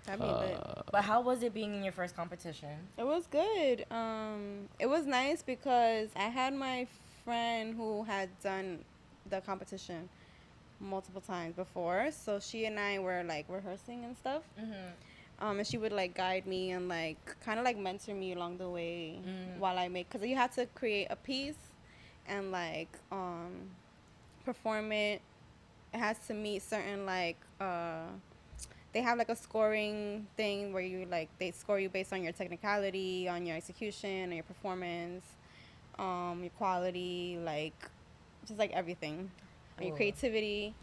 that'd be lit. But how was it being in your first competition? It was good. It was nice because I had my friend who had done the competition multiple times before, so she and I were like rehearsing and stuff. Mm-hmm. And she would like guide me and like kind of like mentor me along the way while I make, because you have to create a piece and like perform it. It has to meet certain like they have like a scoring thing where you like they score you based on your technicality, on your execution, on your performance, your quality, like just like everything, on your Cool. creativity.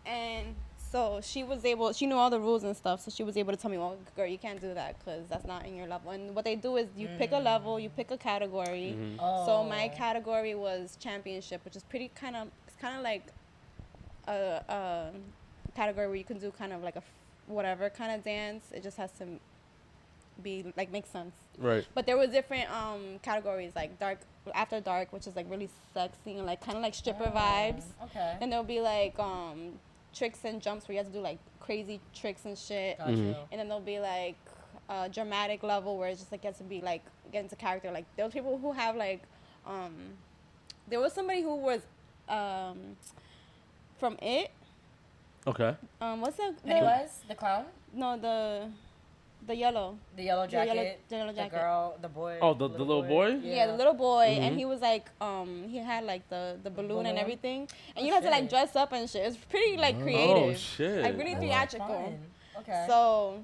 And so she knew all the rules and stuff, so she was able to tell me, well, girl, you can't do that because that's not in your level. And what they do is you pick a level, you pick a category. Mm-hmm. So my category was championship, which is it's kind of like a category where you can do kind of like a whatever kind of dance. It just has to be like make sense. Right. But there were different categories, like after dark, which is like really sexy and like kind of like stripper vibes. Okay. And there'll be like tricks and jumps where you have to do like crazy tricks and shit. Got you. And then there'll be like a dramatic level where it's just like gets to be like get into character. Like there were people who have like there was somebody who was from It. Okay. What's that? Pennywise, the clown, No, the yellow. the yellow jacket, The yellow jacket. the girl, the boy. Oh, the little boy? Yeah, the little boy, Mhm. and he was like, he had like the balloon and balloon? everything, and Oh, you had to like shit. dress up and shit. It's pretty like Oh creative, shit. like really That's theatrical. fun. Okay. So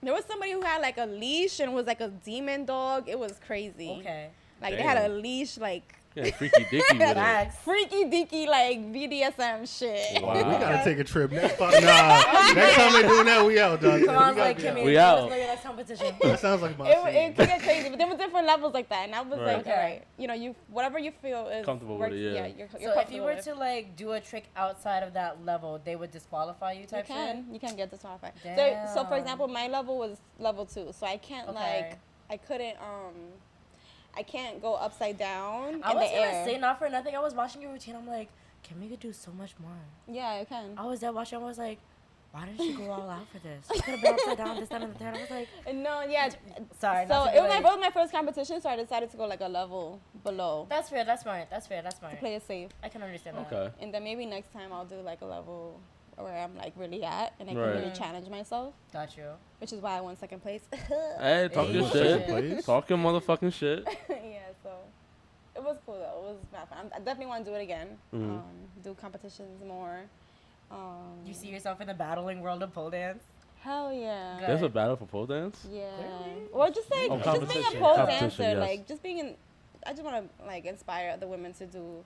there was somebody who had like a leash and was like a demon dog. It was crazy. okay. Like they had a Damn. leash like Yeah, freaky dicky with it. Facts. Freaky deaky like BDSM shit. Wow. We gotta take a trip next time. Nah, next time they doing that, we out, dog. Come on, We like, gotta Kimmy, be We let out. us know your next competition. That sounds like my It scene. could get crazy, but there were different levels like that, and I was Right. like, Okay. all right, you know, you whatever you feel is Comfortable with works, it, yeah. you're So if you comfortable were with. to like do a trick outside of that level, they would disqualify you You type shit? you can get disqualified. So Damn. for example, my level was level 2, so I can't Okay. I couldn't I can't go upside down I in was the gonna air. say not for nothing. I was watching your routine. I'm like, Kimmy could do so much more. Yeah, you can. I was there watching. I was like, why didn't she go all out for this? She could have been upside down this time and the third. I was like, No, yeah. sorry. So not to it be was like- my first competition, so I decided to go like a level below That's fair. That's smart. That's fair. That's to smart. play it safe. I can understand that. Okay. And then maybe next time I'll do like a level where I'm like really at and I can Right. really challenge myself, Got you. which is why I won second place. Hey, talk Hey. your Second shit. place? Talk your motherfucking shit. Yeah, so it was cool though. It was mad fun. I definitely want to do it again. Mhm. Do competitions more. You see yourself in the battling world of pole dance? Hell yeah. Good. There's a battle for pole dance? Yeah. Or just like Oh, just being a competition. pole Competition, dancer, yes. like just being in. I just want to like inspire other women to do,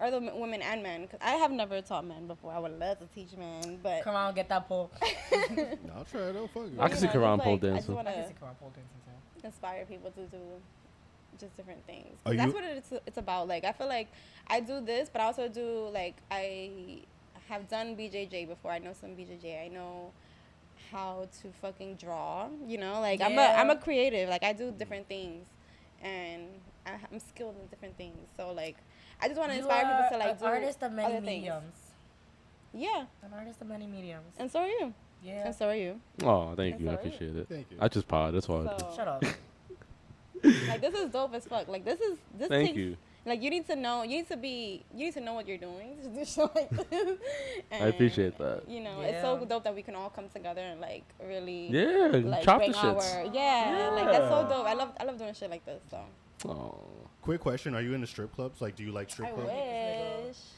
or the women and men. 'Cause I have never taught men before. I would love to teach men, but Come on, get that pole. Nah, I'll try it out. Fuck it. I can see just, Karan pole I just dancing. want I can to see Karan pole dancing too. inspire people to do just different things. Are That's you- what it's about. Like I feel like I do this, but I also do like I have done BJJ before. I know some BJJ. I know how to fucking draw. You know, like I'm Yeah. a creative. Like I do different things, and I'm skilled in different things. So like I just want to You inspire people are to like an do artist of many other things. mediums. Yeah, An artist of many mediums. and so are you. Yeah. And so are you. Oh, thank That's you. I all right. appreciate it. Thank you. I just pod. That's all I do. So Shut up. like this is dope as fuck. Like this Thank takes, you. Like you need to know what you're doing to do shit like this. I appreciate that. You know, it's so Yeah. dope that we can all come together and like really Yeah, like chop the bring our shits. like that's so Yeah. dope. I love doing shit like this. So Oh. Quick question: are you into strip clubs? Like, do you like strip I clubs?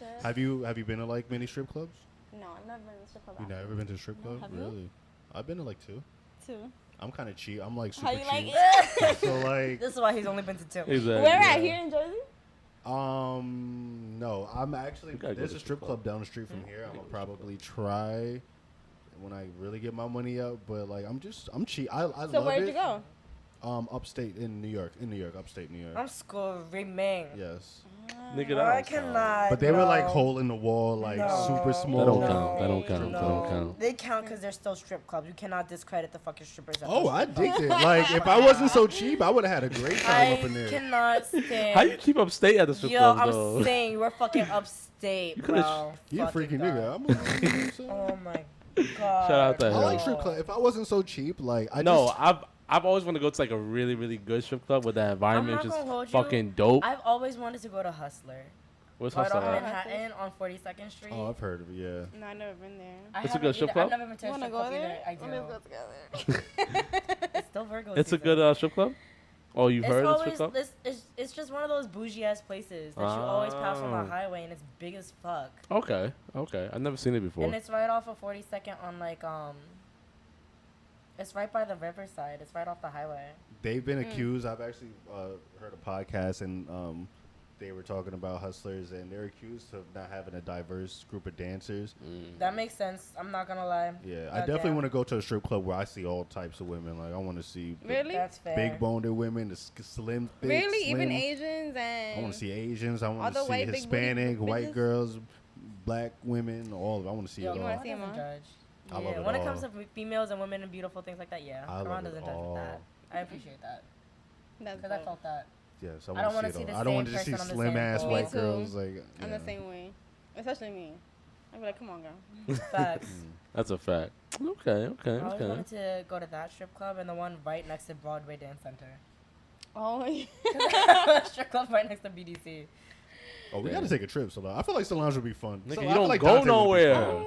wish. Have you been to like many strip clubs? No, I've never been to a strip club. You never been to a strip No, club? have you? Really? I've been to like 2. Too. I'm kind of cheap. I'm like super How you cheap. like it? So like, This is why he's only been to 2. Exactly. Where yeah. at? Here in Jersey? no, I'm actually You gotta go there's to a strip strip club. club down the street from here. I'm gonna probably try when I really get my money out. But like, I'm cheap. I So love where'd it. you go? Upstate in New York, upstate New York. I'm screaming. Yes, Nigga, No, that I don't count. cannot. but they were like bro. hole in the wall, like No. super small. That don't count. That don't count. No. That don't count. They count because they're still strip clubs. You cannot discredit the fucking strippers. At Oh, those I strip clubs. digged it. Like if I wasn't so cheap, I would have had a great time up in I there. cannot stand. How you keep upstate at the strip Yo, clubs I'm though? saying we're fucking upstate, You could've bro. You a Fucking freaking God. nigga. I'm a, you know what I'm saying? Oh my god. Shout out to I him. like strip club. If I wasn't so cheap, like I No, just, I've always wanted to go to like a really really good strip club where the environment not just gonna hold you. fucking dope. I've always wanted to go to Hustler. What's Right Hustler off at? Manhattan on 42nd Street. oh, I've heard of it. Yeah. No, I've never been there. I It's a haven't good strip either. club? I've never been to You a wanna strip go club there? either. I do. Let's go together. It's still Virgo It's a season. good strip club. Oh, you've It's heard of the always strip club? it's just one of those bougie ass places that you always pass on Oh. the highway and it's big as fuck. Okay, okay. I've never seen it before. And it's right off of 42nd on like it's right by the riverside. It's right off the highway. They've been accused. I've actually heard a podcast, and they were talking about hustlers, and they're accused of not having a diverse group of dancers. That makes sense. I'm not gonna lie. Yeah, I definitely want to go to a strip club where I see all types of women. Like I want to see Really? That's fair. big boned women, the slim, thick, Really? slim. Even Asians and I want to see Asians. I All want the to see white big booty Hispanic, white bitches? girls, black women, all of it. I want to see Yo, it You all. wanna Karan see 'em doesn't all? judge. I Yeah, love it when it comes all. to females and women and beautiful things like that, yeah, I love Karan it doesn't judge all. with that. I appreciate that that's because I dope. felt that. Yes, I I don't want wanna to see see it the all. I don't want same to just see person on the slim same ass pole. white Me too. girls. Like I'm yeah. the same way, especially me. I'd be like, come on, girl. Facts. That's a fact. Okay, okay, I always okay. wanted to go to that strip club and the one right next to Broadway Dance Center. Oh, yeah. Strip club right next to BDC. Oh, we Yeah. got to take a trip, Solange. I feel like Solange would be fun. Nigga, So, you I feel don't like go Dante would be nowhere. fun.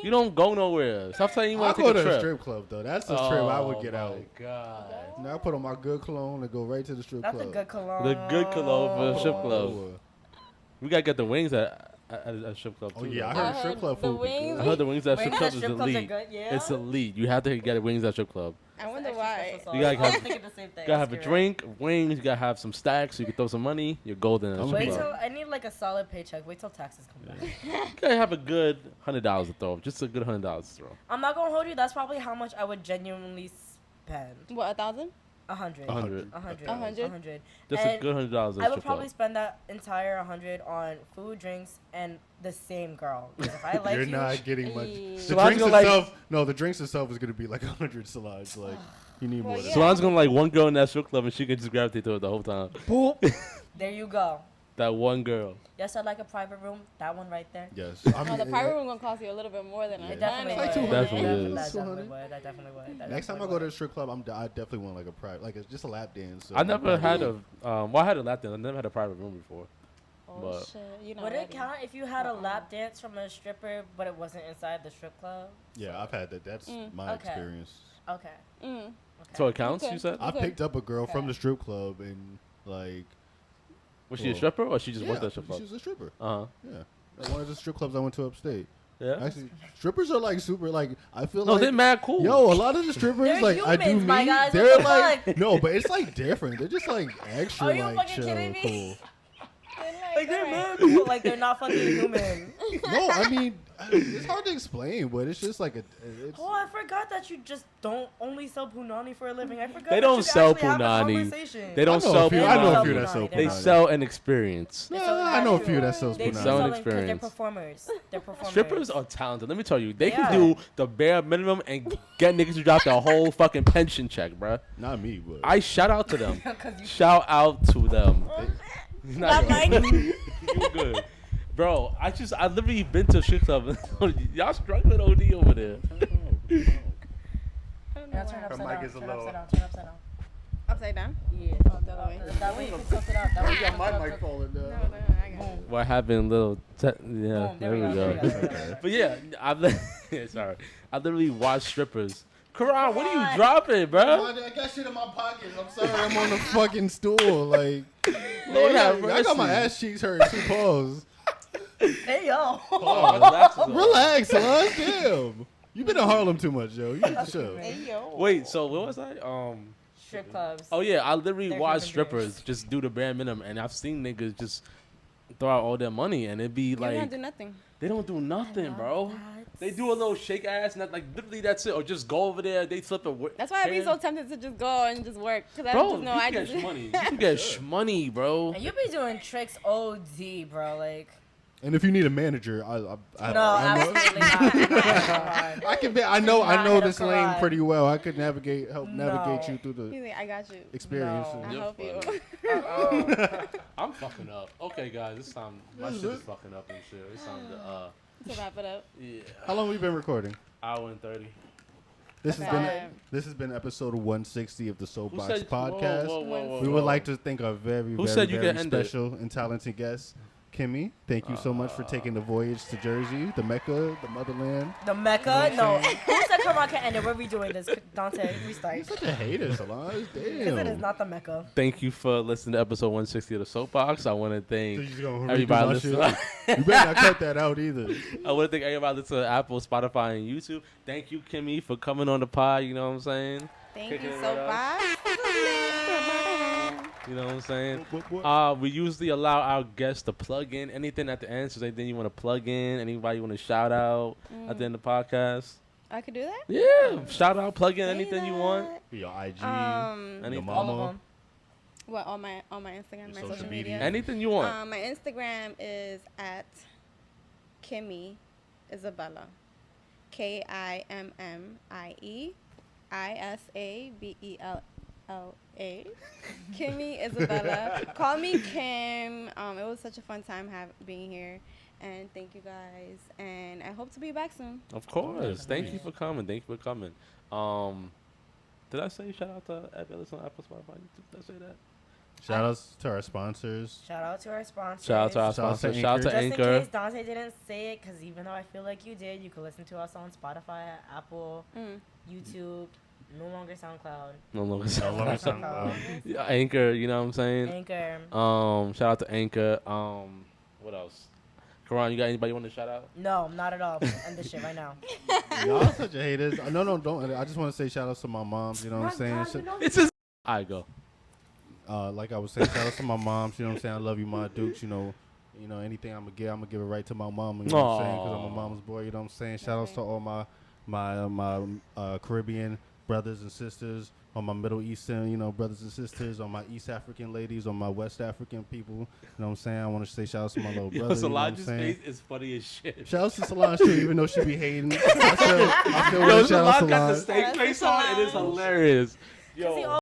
You don't go nowhere. Stop saying you I'll want to go take to a a trip. strip club though. That's the trip I would get Oh, out. my God. Now I put on my good cologne and go right to the strip That's club. a good cologne. The good cologne for the strip club. Oh, We gotta get the wings at a strip club too. oh yeah, I though. heard strip club the food. be wings- I good. heard the wings at Wings strip at club is strip clubs are elite. good, yeah? It's elite. You have to get wings at strip club. I wonder why. You gotta I was have- thinking the same thing. You gotta have a You're right. drink, wings. You gotta have some stacks. So you can throw some money. You're golden. At a strip Wait club. till I need like a solid paycheck. Wait till taxes come back. You gotta have a good $100 to throw. Just a good $100 to throw. I'm not gonna hold you. That's probably how much I would genuinely spend. What, 1,000? 100. 100. 100. 100? 100. Just And a good $100 at a I would strip probably club. spend that entire 100 on food, drinks, and the same girl. 'Cause if I like You're you, not getting much. Eee. The So I was drinks gonna, like- itself, no, the drinks itself is gonna be like 100 salads. Like you need Well, more. Than yeah. So I was gonna like one girl in that strip club and she could just gravitate to it the whole time. boop. There you go. That one girl. Yes, I like a private room. That one right there. Yes. Oh, the private room gonna cost you a little bit more than Yeah. a It definitely It's like would. 200. Definitely is. I definitely 200. would. I definitely would. I Next time I definitely go to would. a strip club, I definitely want like a private, like it's just a lap dance. So I never I'm had probably- well, I had a lap dance. I never had a private room before. Oh But- shit, you know. Would it count if you had a lap dance from a stripper, but it wasn't inside the strip club? Yeah, I've had that. That's my Okay. experience. Okay. Mm. Okay. So it counts, Okay. you said? I Okay. picked up a girl from Okay. the strip club and like. Was she a Well, stripper or she just yeah, worked at a strip she club? was a stripper. Uh-huh. Yeah, at one of the strip clubs I went to upstate. Yeah? Actually, strippers are like super. Like I feel No, like they're mad cool. Yo, a lot of the strippers, They're like I do humans, my me, guys, what they're the like fuck? no, but it's like different. They're just like extra Are you like fucking chill, kidding me? cool. Like they're mad cool. Like they're not fucking human. No, I mean it's hard to explain, but it's just like a. It's, Oh, I forgot that you just don't only sell punani for a living. I forgot. They that don't you sell actually have a punani. conversation. They don't I know sell a few. I know a punani. few that sell They They punani. sell an experience. No, So I know a that's few true. that sells They Sell an punani. selling 'cause they're experience. performers. They're performers. Strippers are talented. Let me tell you, they They can are. do the bare minimum and get niggas to drop their whole fucking pension check, bruh. Not me, but I shout out to them. 'Cause you- Shout out to them. Not like- you good. Bro, I literally been to a strip club. Y'all struggling OD over there. I don't know Yeah, turn why. upside mic down. is a Turn little- upside down. Turn upside down. Upside down? Yeah. Oh, the other way. That way you can tilt it up. That way you can my tilt mic it. falling down. No, I got it. What happened? Little, yeah. Boom, There we go. There we go. But yeah, sorry. I literally watch strippers. Karan, what are you Karan. dropping, bro? I got shit in my pockets. I'm sorry, I'm on the fucking stool. Like, Lord have I got my mercy. ass cheeks hurt. Two paws. Hey yo. Oh, relax, Relax, son. Damn. You've been in Harlem too much, yo. You need to chill. Hey, yo. Wait, so what was I? Strip clubs. Oh yeah, I literally They're watch human strippers beings. just do the bare minimum, and I've seen niggas just throw out all their money, and it'd be You don't like do nothing. they don't do nothing, bro. They do a little shake ass, and that, like literally that's it, or just go over there. They flip it. That's why I'd be so tempted to just go and just work. Because I Bro, just know you I can just. get money. You can get money, bro. And you be doing tricks OD, bro. Like, And if you need a manager, I no, know, absolutely not. I can be. I know Not hit this up lane Karan. pretty well. I could navigate No. you through the He's like, I got you. experience. No. I You're help you. funny. Oh. I'm fucking up. Okay, guys, this time my shit is fucking up and shit. It's time to To wrap it up. yeah, How long we been recording? hour and 30. This has Okay. been this has been episode 160 of the Soapbox said- podcast. whoa, We would like to thank our very, Who very, said you very could end it? special and talented guest, Kimmy. Thank you so much for taking the voyage to Jersey, the Mecca, the motherland. The Mecca? No. Who said Karan can end it? We're redoing this. Dante, restart. Such a hater, Solange. Because it is Damn. not the Mecca. Thank you for listening to episode 160 of the Soapbox. I want to So thank you just gonna redo everybody my listening. shit? You better not cut that out either. I want to thank everybody listening to Apple, Spotify, and YouTube. Thank you, Kimmy, for coming on the pod. You know what I'm saying? Thank Kick you it so with us. much. You know what I'm saying? What? We usually allow our guests to plug in anything at the end. So anything you want to plug in, anybody you want to shout out at the end of the podcast. I could do that? Yeah, shout out, plug in Say anything you want. Your IG, Anything. your All of mama. them. What, on my Instagram, my Your social media? Anything you want. My Instagram is at Kimmy Isabella. KIMMIEISABELLA. Kimmy Isabella. Call me Kim. It was such a fun time being here. And thank you guys. And I hope to be back soon. Of course. Thank you for coming. Thank you for coming. Did I say shout out to everybody listening on Apple, Spotify, YouTube? Did I say that? Shout outs to our sponsors. Shout out to our sponsors. Shout out to our Shout out to sponsor. Shout out to Just in Anchor. case Dante didn't say it, because even though I feel like you did, you can listen to us on Spotify, Apple, YouTube, no longer SoundCloud. No longer No longer SoundCloud. Yeah, Anchor, you know what I'm saying? Anchor. Shout out to Anchor. What else? Karan, you got anybody you want to shout out? No, not at all. End this shit right now. Y'all such a haters. No, don't. I just want to say shout outs to my moms. You know what I'm saying? It's his. I go. Like I was saying, shout outs to my moms. You know what I'm saying? I love you, my Dukes. You know, anything I'm gonna give it right to my mama. You know what I'm saying? Because I'm a mama's boy. You know what I'm saying? Shout outs to all my Caribbean brothers and sisters, on my Middle Eastern, brothers and sisters, on my East African ladies, on my West African people. You know what I'm saying? I want to say shout outs to my little brother. Solange's face is funny as shit. Shout outs to Solange too, even though she be hating. I feel Yo, shout out Solange got the Solange. steak face on, and it's hilarious. Yo.